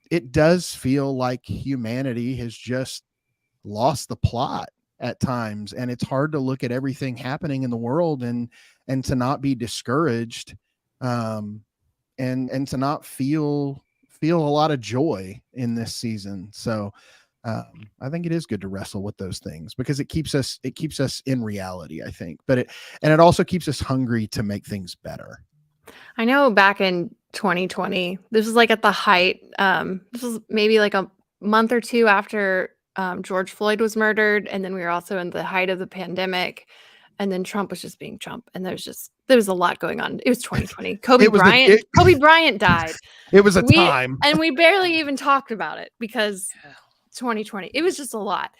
it does feel like humanity has just lost the plot at times, and it's hard to look at everything happening in the world and to not be discouraged, and to not feel a lot of joy in this season. So I think it is good to wrestle with those things because it keeps us in reality, I think, but it also keeps us hungry to make things better. I know back in 2020, this was like at the height. This was maybe like a month or two after George Floyd was murdered. And then we were also in the height of the pandemic. And then Trump was just being Trump. And there was a lot going on. It was 2020. Kobe Bryant died. It was a time. And we barely even talked about it because 2020, it was just a lot.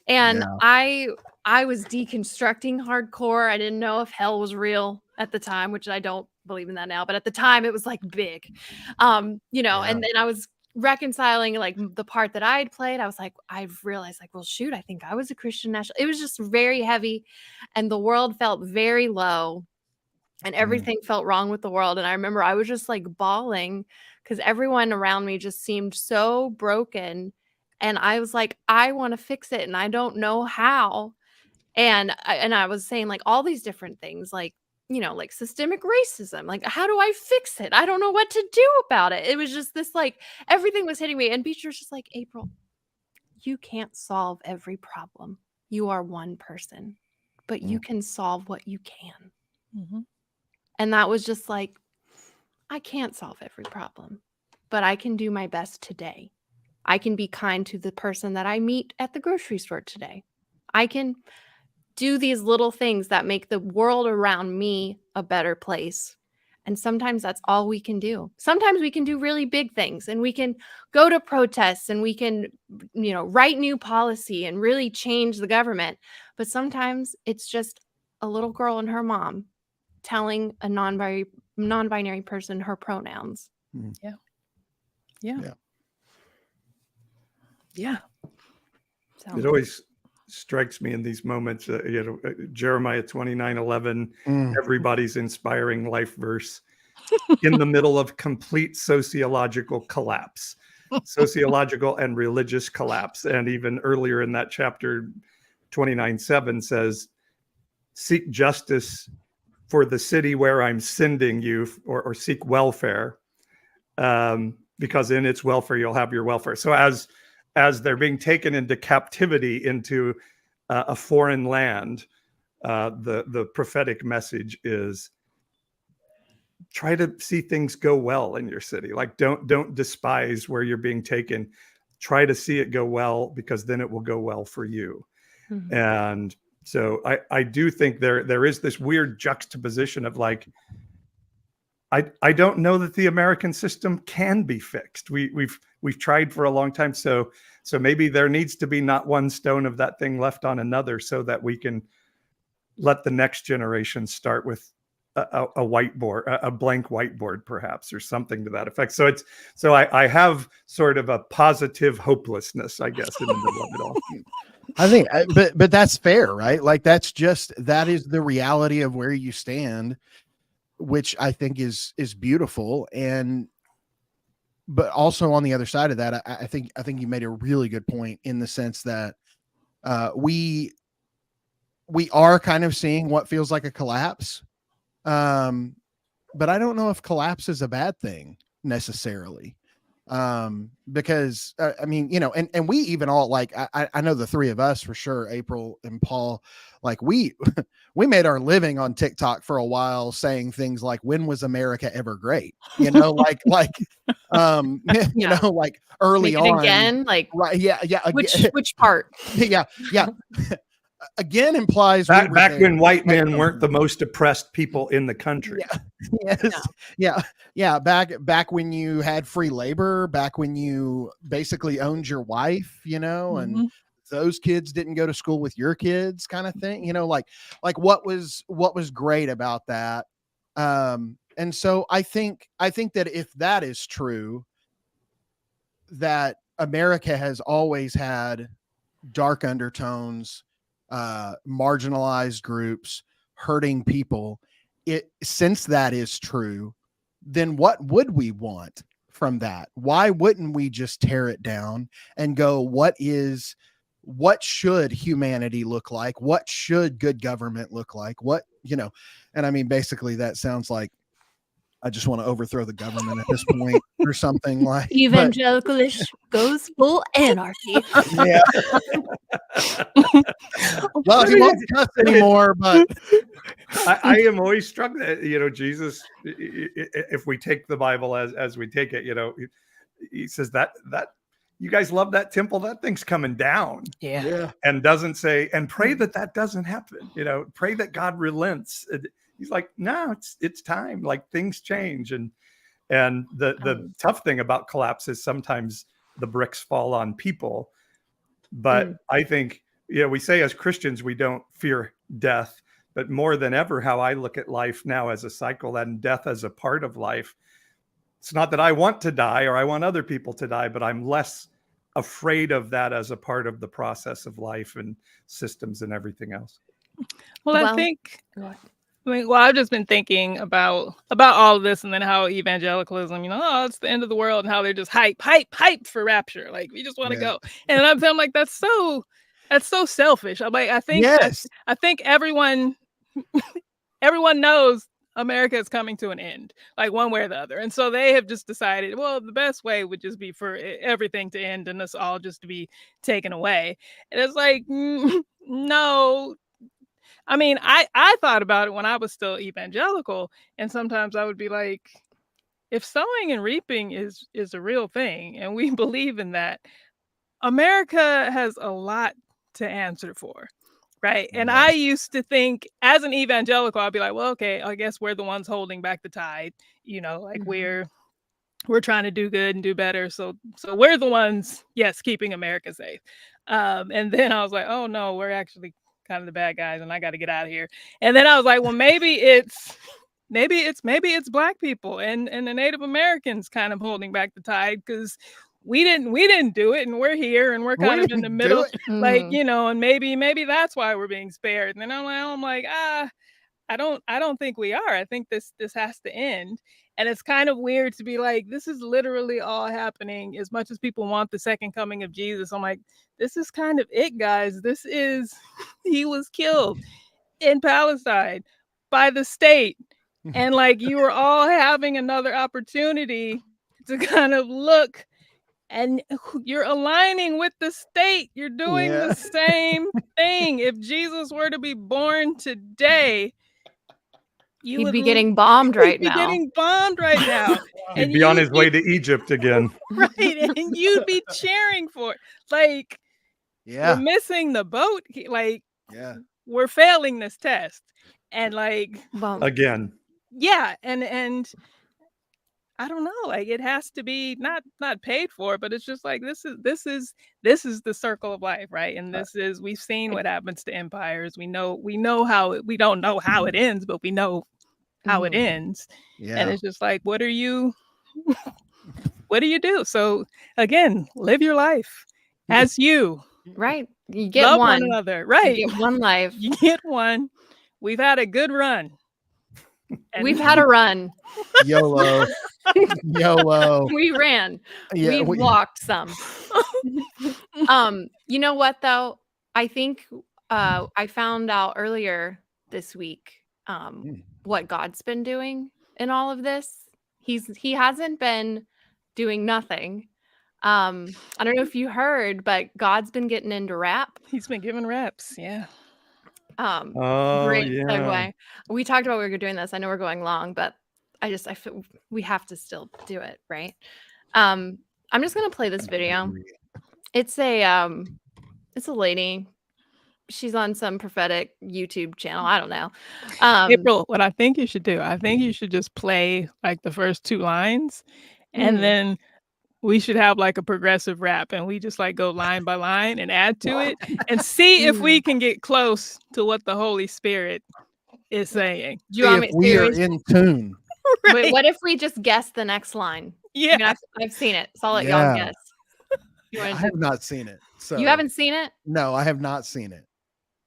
And I was deconstructing hardcore. I didn't know if hell was real at the time, which I don't believe in that now, but at the time it was like big, and then I was reconciling like the part that I had played. I was like, I've realized like, well, shoot, I think I was a Christian national. It was just very heavy and the world felt very low and everything felt wrong with the world. And I remember I was just like bawling because everyone around me just seemed so broken. And I was like, I want to fix it and I don't know how. And I was saying like all these different things, like like systemic racism. Like, how do I fix it? I don't know what to do about it. It was just this, like, everything was hitting me. And Beecher was just like, April, you can't solve every problem. You are one person, but you can solve what you can. Mm-hmm. And that was just like, I can't solve every problem, but I can do my best today. I can be kind to the person that I meet at the grocery store today. I can do these little things that make the world around me a better place. And sometimes that's all we can do. Sometimes we can do really big things, and we can go to protests, and we can, write new policy and really change the government. But sometimes it's just a little girl and her mom telling a non-binary person her pronouns. Yeah. So It always strikes me in these moments, Jeremiah 29:11, everybody's inspiring life verse in the middle of complete sociological collapse, sociological and religious collapse. And even earlier in that chapter, 29:7 says, seek justice for the city where I'm sending you, or seek welfare, because in its welfare, you'll have your welfare. So as they're being taken into captivity into a foreign land, the prophetic message is try to see things go well in your city. Like, don't despise where you're being taken. Try to see it go well, because then it will go well for you. Mhm. And so I do think there is this weird juxtaposition of like, I don't know that the American system can be fixed. We've tried for a long time. So maybe there needs to be not one stone of that thing left on another, so that we can let the next generation start with a whiteboard, a blank whiteboard, perhaps, or something to that effect. So I have sort of a positive hopelessness, I guess, in the middle of it all. I think, but that's fair, right? Like, that is the reality of where you stand, which I think is beautiful. But also on the other side of that, I think you made a really good point, in the sense that we are kind of seeing what feels like a collapse. But I don't know if collapse is a bad thing necessarily. Because I mean, and we even all, like, I know the three of us for sure, April and Paul, like we made our living on TikTok for a while, saying things like, when was America ever great? Like, like early Make it on. again, like, Right. Yeah. which part? Yeah. Again implies Back there. when white men weren't the most oppressed people in the country. Yeah. Back when you had free labor, back when you basically owned your wife, and those kids didn't go to school with your kids, kind of thing, like what was great about that. And so I think that if that is true, that America has always had dark undertones, marginalized groups, hurting people. Since that is true, then what would we want from that? Why wouldn't we just tear it down and go, what should humanity look like? What should good government look like? And I mean, basically that sounds like I just want to overthrow the government at this point, or something like. Evangelicalish goes full anarchy. Yeah. Well, he won't cuss anymore, but I am always struck that, Jesus, if we take the Bible as we take it, he says that you guys love that temple, that thing's coming down. Yeah. And doesn't say, and pray that doesn't happen, pray that God relents. He's like, no, it's time. Like, things change. And the tough thing about collapse is sometimes the bricks fall on people. But I think, we say as Christians, we don't fear death, but more than ever, how I look at life now as a cycle, and death as a part of life. It's not that I want to die or I want other people to die, but I'm less afraid of that as a part of the process of life and systems and everything else. Well, I think, I've just been thinking about all of this, and then how evangelicalism, it's the end of the world, and how they're just hype for rapture. Like, we just want to go. And I'm like, that's so selfish. I'm like, I think, yes. I think everyone everyone knows America is coming to an end, like one way or the other. And so they have just decided, well, the best way would just be for everything to end and us all just to be taken away. And it's like, no. I mean, I thought about it when I was still evangelical, and sometimes I would be like, if sowing and reaping is a real thing, and we believe in that, America has a lot to answer for. Right. And I used to think as an evangelical, I'd be like, well, okay, I guess we're the ones holding back the tide. Like we're trying to do good and do better. So we're the ones, yes, keeping America safe. And then I was like, oh no, we're actually kind of the bad guys and I got to get out of here. And then I was like, well, maybe it's Black people and the Native Americans kind of holding back the tide, because we didn't do it, and we're here, and we're kind of in the middle, like, and maybe that's why we're being spared. And then I'm like, I don't think we are. I think this has to end. And it's kind of weird to be like, this is literally all happening. As much as people want the second coming of Jesus, I'm like, this is kind of it, guys. He was killed in Palestine by the state. And like, you were all having another opportunity to kind of look, and you're aligning with the state. You're doing the same thing. If Jesus were to be born today, he'd be getting bombed right now. Getting bombed right now. He'd be on his way to Egypt again. Right. And you'd be cheering for it. Like, we're missing the boat. Like, we're failing this test. And like, again. Yeah. And I don't know, like, it has to be not paid for, but it's just like, this is the circle of life, right? And we've seen what happens to empires. We know how we don't know how it ends, but we know how it ends. And it's just like, what do you do? So again, live your life as you. Right. You get love one another. Right. You get one life. You get one. We've had a good run. We've had a run. YOLO. YOLO. We ran. Yeah, we walked some. You know what though? I think I found out earlier this week what God's been doing in all of this. He hasn't been doing nothing. I don't know if you heard, but God's been getting into rap. He's been giving raps, yeah. Great segue. We talked about we were doing this. I know we're going long, but I feel we have to still do it, right? I'm just gonna play this video. It's a lady. She's on some prophetic YouTube channel. I don't know. April, what I think you should do, I think you should just play like the first 2 lines, and then we should have like a progressive rap, and we just like go line by line and add to it and see if we can get close to what the Holy Spirit is saying. Do you want me? We are in tune. Right. Wait, what if we just guess the next line? Yeah. I mean, I've seen it, so I'll let y'all guess. I have not seen it. So you haven't seen it? No, I have not seen it.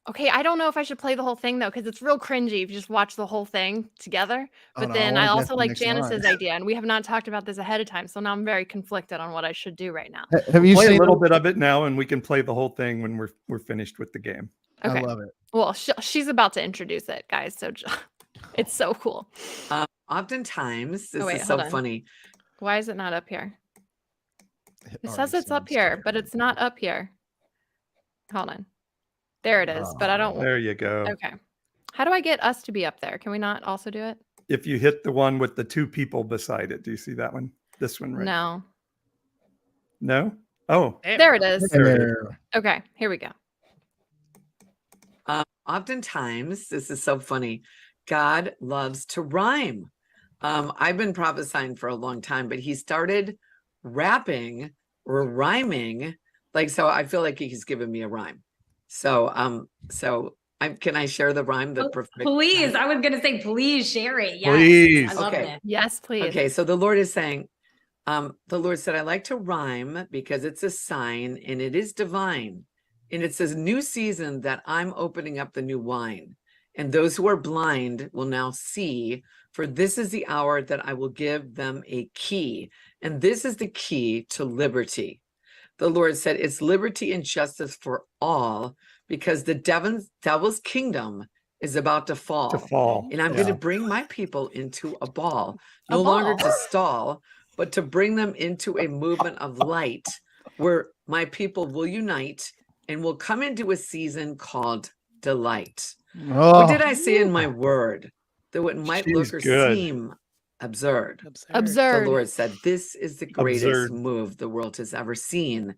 Okay, I don't know if I should play the whole thing though, because it's real cringy if you just watch the whole thing together. But then I also like Janice's idea, and we have not talked about this ahead of time, so now I'm very conflicted on what I should do right now. Have you Play seen a little bit of it now, and we can play the whole thing when we're finished with the game. Okay. I love it. Well, she's about to introduce it, guys. So it's so cool. Oftentimes, this is so funny. Why is it not up here? It says it's up here, but it's not up here. Hold on. There it is, but I don't. There you go. Okay. How do I get us to be up there? Can we not also do it? If you hit the one with the 2 people beside it, do you see that one? This one, right? No. No? Oh. There it is. There. Okay, here we go. Oftentimes, this is so funny. God loves to rhyme. I've been prophesying for a long time, but he started rapping or rhyming. Like, so I feel like he's given me a rhyme. So, can I share the rhyme? Please. I was going to say, please share it. Yes. Please. I love it. Yes, please. Okay. So the Lord is saying, the Lord said, I like to rhyme because it's a sign and it is divine. And it says, new season that I'm opening up the new wine. And those who are blind will now see, for this is the hour that I will give them a key. And this is the key to liberty. The Lord said, it's liberty and justice for all, because the devil's kingdom is about to fall. And I'm going to bring my people into a ball, no longer to stall, but to bring them into a movement of light where my people will unite and will come into a season called delight. What did I say in my word? Though it might look or seem absurd. The Lord said, this is the greatest move the world has ever seen.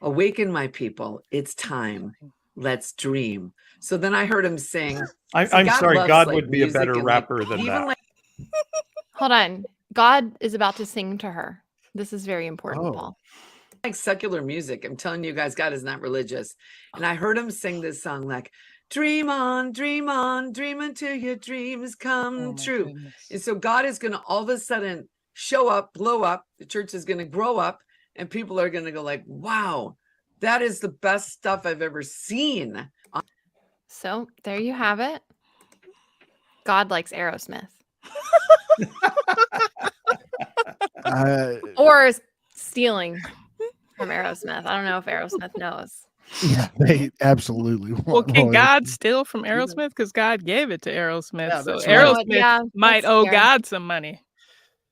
Awaken my people. It's time. Let's dream. So then I heard him sing. I'm sorry, God would be a better rapper than that. Hold on. God is about to sing to her. This is very important, Paul. Like secular music. I'm telling you guys, God is not religious. And I heard him sing this song like, dream on, dream until your dreams come true. Goodness. And so God is going to all of a sudden show up, blow up. The church is going to grow up and people are going to go like, wow, that is the best stuff I've ever seen. So there you have it. God likes Aerosmith. Or stealing from Aerosmith. I don't know if Aerosmith knows. Yeah, they absolutely want. Well, can God steal from Aerosmith? Because God gave it to Aerosmith. Yeah, so Aerosmith might owe God some money.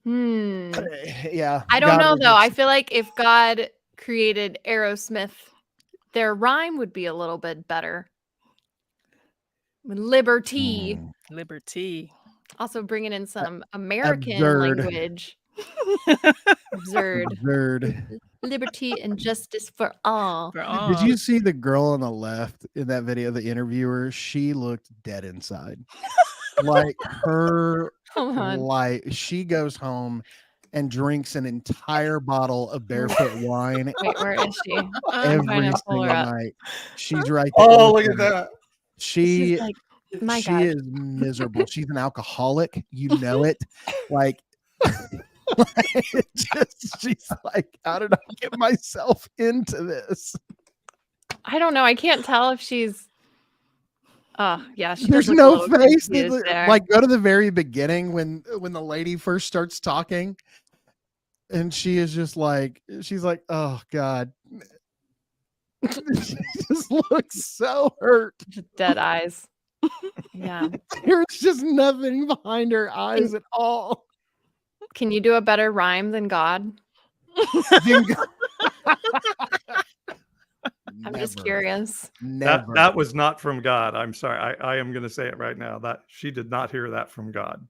Yeah. I don't know, though. I feel like if God created Aerosmith, their rhyme would be a little bit better. Liberty. Liberty. Also bringing in some American language. Absurd. Liberty and justice for all. Did you see the girl on the left in that video, the interviewer? She looked dead inside. Like her life. She goes home and drinks an entire bottle of barefoot wine. Wait, where is she? Every single night. She's right there. Oh, look at that. She God. Is miserable. She's an alcoholic. You know it. Like, she's like, how did I get myself into this? I don't know. I can't tell if she's. Oh yeah, there's no face. Like, go to the very beginning when the lady first starts talking, and she is just like, she's like, oh God. She just looks so hurt. Dead eyes. Yeah. There's just nothing behind her eyes at all. Can you do a better rhyme than God? I'm just curious. That was not from God. I'm sorry. I am going to say it right now. That she did not hear that from God.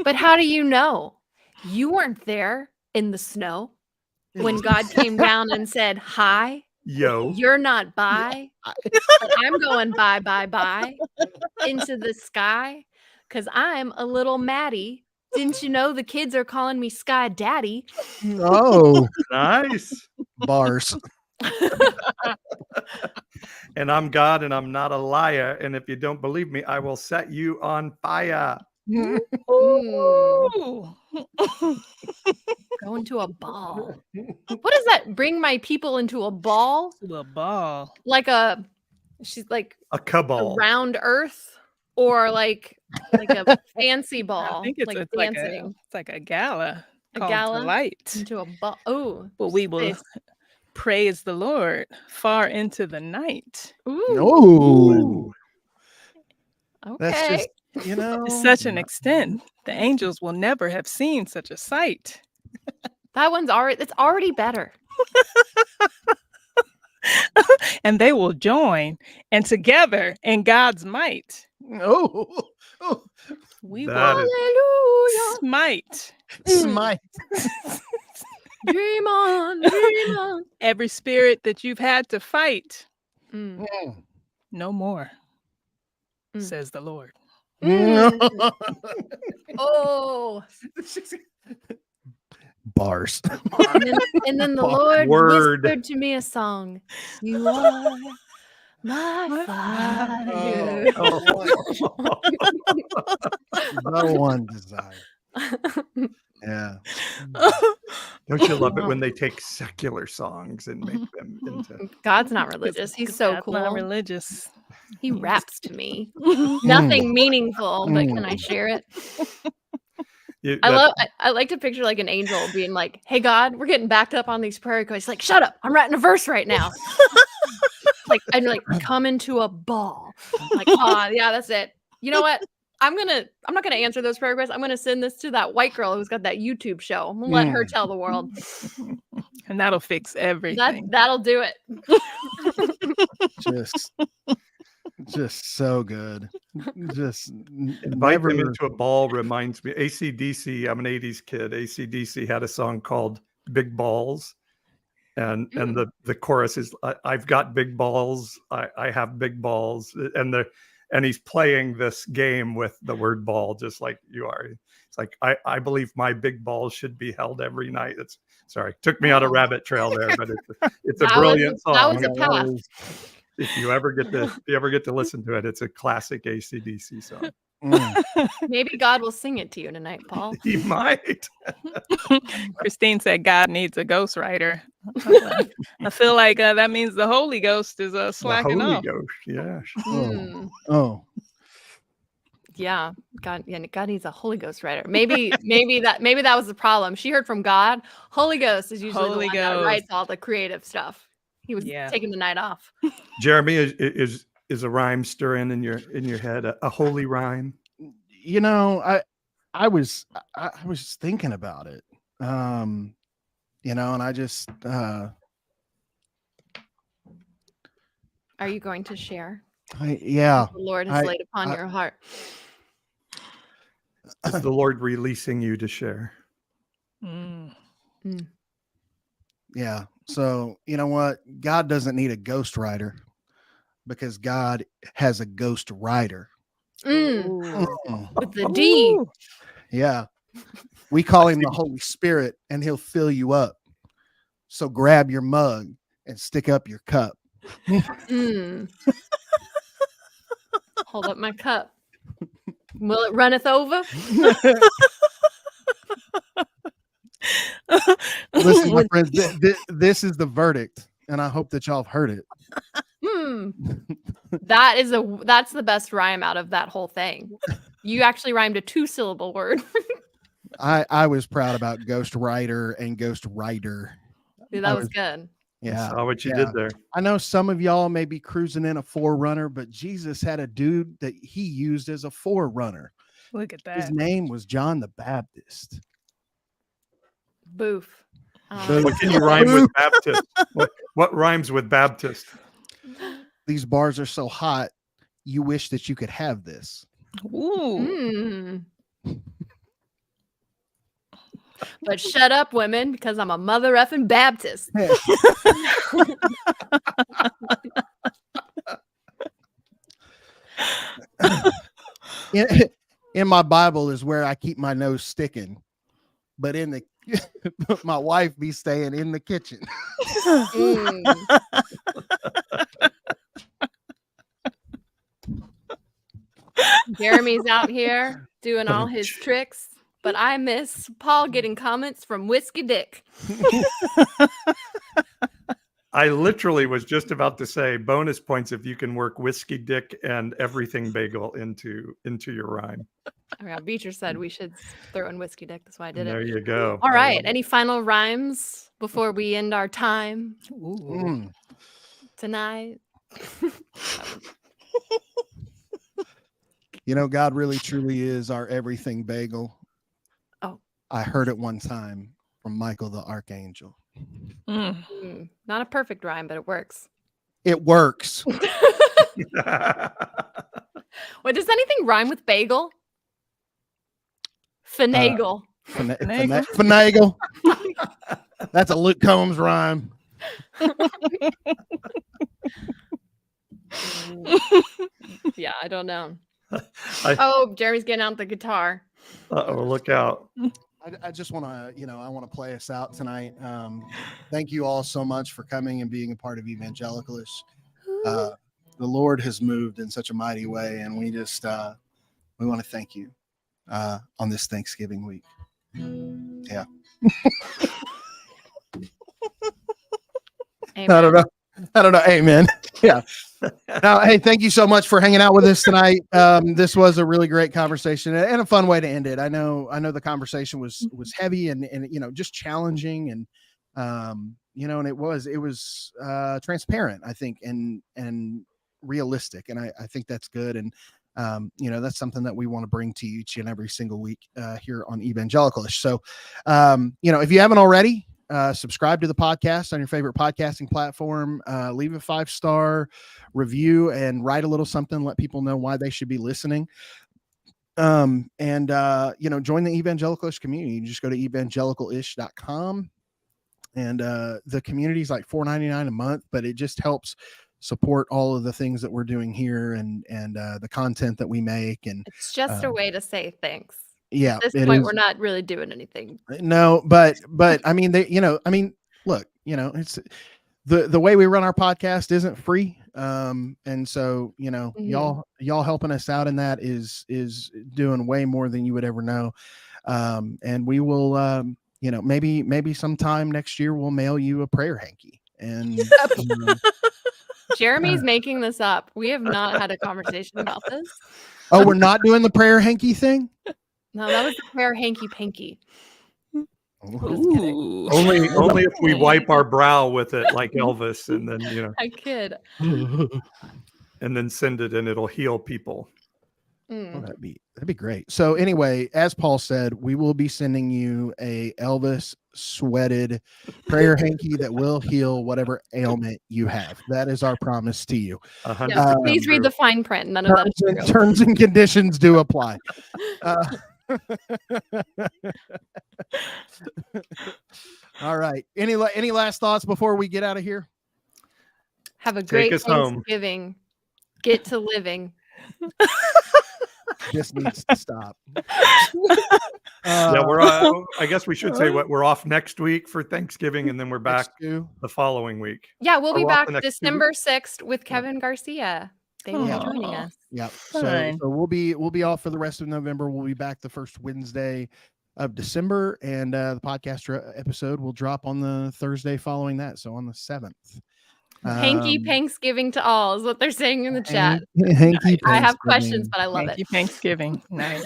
But how do you know? You weren't there in the snow when God came down and said, hi. Yo, you're not by. But I'm going by into the sky because I'm a little Maddie. Didn't you know the kids are calling me Sky Daddy? Oh, nice bars. And I'm God and I'm not a liar. And if you don't believe me, I will set you on fire. Going to a ball. What does that bring my people into a ball? To a ball. Like she's like a cabal. A round earth or like a fancy ball. I think it's like a gala. A gala light. Into a ball. Oh. But we will praise the Lord far into the night. Ooh. Okay. That's just, to such an extent, the angels will never have seen such a sight. That one's already better. And they will join and together in God's might. We will smite. Dream on. Every spirit that you've had to fight. No more, says the Lord. Oh. Bars. And then the Lord whispered to me a song. You are my fire. No one desire. Yeah. Don't you love it when they take secular songs and make them into... God's not religious. He's so cool. Not religious. He raps to me. Nothing meaningful, but can I share it? I like to picture like an angel being like, hey God, we're getting backed up on these prayer requests. Like, shut up. I'm writing a verse right now. like I'd like come into a ball. Like, oh yeah, that's it. You know what? I'm not gonna answer those prayer requests. I'm gonna send this to that white girl who's got that YouTube show. I'm gonna let her tell the world. And that'll fix everything. That'll do it. Just so good. Just Invite them never. into a ball reminds me. AC/DC. I'm an '80s kid. AC/DC had a song called "Big Balls," and the chorus is, "I've got big balls. I have big balls," and he's playing this game with the word ball, just like you are. It's like, I believe my big balls should be held every night. Took me on a rabbit trail there, but it's a brilliant song. That was a path. If you ever get to listen to it, it's a classic AC/DC song. Maybe God will sing it to you tonight, Paul. He might. Christine said God needs a ghostwriter. I feel like that means the Holy Ghost is slacking off. The Holy Ghost, yeah. Oh. Yeah, God needs a Holy Ghost writer. Maybe that was the problem. She heard from God. Holy Ghost is usually the one that writes all the creative stuff. He was taking the night off. Jeremy, is a rhyme stirring in your head? A holy rhyme? You know, I was thinking about it. You know, and I just Are you going to share? The Lord has laid upon your heart. Is the Lord releasing you to share? Yeah. So, you know what? God doesn't need a ghost writer because God has a ghost writer. With the D. Yeah. We call him the Holy Spirit, and he'll fill you up. So grab your mug and stick up your cup. Hold up my cup. Will it runneth over? Listen, my friends, this is the verdict, and I hope that y'all have heard it. That's the best rhyme out of that whole thing. You actually rhymed a 2-syllable word. I was proud about ghost writer and ghost writer. Dude, that was good. Yeah. I saw what you did there. I know some of y'all may be cruising in a forerunner, but Jesus had a dude that he used as a forerunner. Look at that. His name was John the Baptist. Boof. What can you rhyme with Baptist? What rhymes with Baptist? These bars are so hot, you wish that you could have this. Ooh. But shut up, women, because I'm a mother effing Baptist. In my Bible is where I keep my nose sticking, but my wife be staying in the kitchen. Jeremy's out here doing all his tricks, but I miss Paul getting comments from Whiskey Dick. I literally was just about to say bonus points if you can work Whiskey Dick and everything bagel into your rhyme. Beecher said we should throw in Whiskey Dick. That's why I did There it. you go. All right. Any final rhymes before we end our time tonight? You know, God really truly is our everything bagel. Oh. I heard it one time from Michael the Archangel. Not a perfect rhyme, but it works. It works. What, does anything rhyme with bagel? Finagle. Finagle. That's a Luke Combs rhyme. Yeah, I don't know. Oh, Jeremy's getting out the guitar. Uh-oh, look out. I just want to, I want to play us out tonight. Thank you all so much for coming and being a part of Evangelicalish. The Lord has moved in such a mighty way, and we just, we want to thank you on this Thanksgiving week. Yeah. Amen. I don't know. Amen. Yeah. Now, hey, thank you so much for hanging out with us tonight. This was a really great conversation and a fun way to end it. I know the conversation was heavy and just challenging, and and it was transparent, I think, and realistic, and I think that's good. And that's something that we want to bring to you each and every single week here on Evangelicalish. So if you haven't already, subscribe to the podcast on your favorite podcasting platform, leave a 5-star review and write a little something, let people know why they should be listening. Join the Evangelicalish community. You just go to evangelicalish.com, and the community is like $4.99 a month, but it just helps support all of the things that we're doing here and the content that we make. And it's just a way to say thanks. Yeah. At this point, we're not really doing anything. No, but I mean, look, it's the way we run our podcast isn't free. And so, y'all helping us out in that is doing way more than you would ever know. And we will, maybe sometime next year we'll mail you a prayer hanky. And Jeremy's making this up. We have not had a conversation about this. Oh, we're not doing the prayer hanky thing? No, that was the prayer hanky panky. Ooh. Only if we wipe our brow with it like Elvis, and then I kid. and then send it, and it'll heal people. Well, that'd be great. So anyway, as Paul said, we will be sending you a Elvis sweated prayer hanky that will heal whatever ailment you have. That is our promise to you. Please read the fine print. None of that is true. Terms and conditions do apply. All right. Any last thoughts before we get out of here? Have a great Thanksgiving. Get to living. This needs to stop. I guess we should say we're off next week for Thanksgiving, and then we're back the following week. Yeah, we'll be back December 6th with Kevin Garcia. Thank you for joining us. Yeah. So we'll be off for the rest of November. We'll be back the first Wednesday of December, and the podcast episode will drop on the Thursday following that. So on the 7th. Hanky Thanksgiving to all is what they're saying in the chat. Hanky I have questions, but I love Hanky it. Thanksgiving. Nice.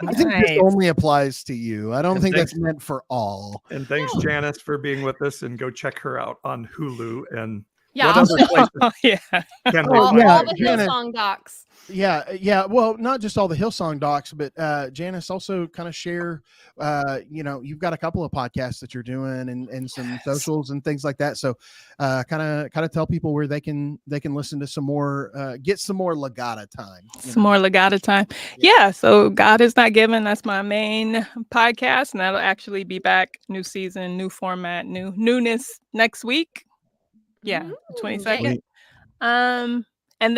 I think this only applies to you. I don't think that's meant for all. And thanks, Janice, for being with us. And go check her out on Hulu and what other places. All the Hillsong docs. Yeah. Well, not just all the Hillsong docs, but Janice, also kind of share. You've got a couple of podcasts that you're doing and some socials and things like that. So, kind of tell people where they can listen to some more, get some more Legada time. More Legada time. Yeah. So God Is Not Given. That's my main podcast, and that'll actually be back. New season, new format, newness next week. Yeah, 22nd. And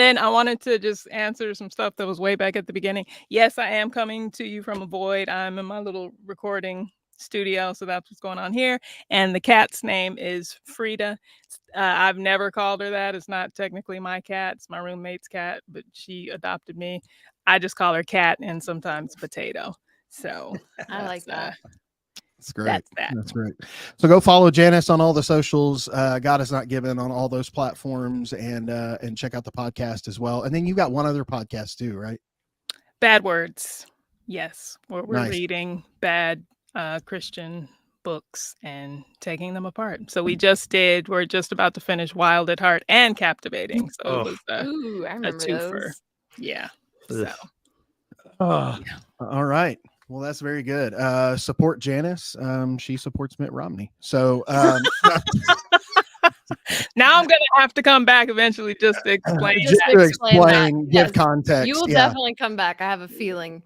then I wanted to just answer some stuff that was way back at the beginning. Yes, I am coming to you from a void. I'm in my little recording studio, so that's what's going on here. And the cat's name is Frida. I've never called her that. It's not technically my cat. It's my roommate's cat, but she adopted me. I just call her Cat and sometimes Potato. So I like that. That's great. That's great. So go follow Janice on all the socials. God Is Not Given on all those platforms, and check out the podcast as well. And then you've got one other podcast too, right? Bad Words. Yes. We're Nice. reading bad Christian books and taking them apart. So we're just about to finish Wild at Heart and Captivating. So it was I remember a twofer. those. Yeah. So. All right. Well, that's very good. Support Janice. She supports Mitt Romney. So now I'm going to have to come back eventually just to explain. Give context. You will definitely come back. I have a feeling.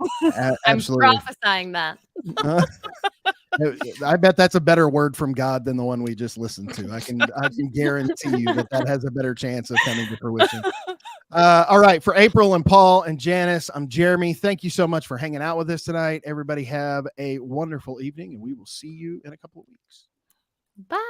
I'm prophesying that. I bet that's a better word from God than the one we just listened to. I can guarantee you that has a better chance of coming to fruition. All right, for April and Paul and Janice, I'm Jeremy. Thank you so much for hanging out with us tonight. Everybody have a wonderful evening, and we will see you in a couple of weeks. Bye.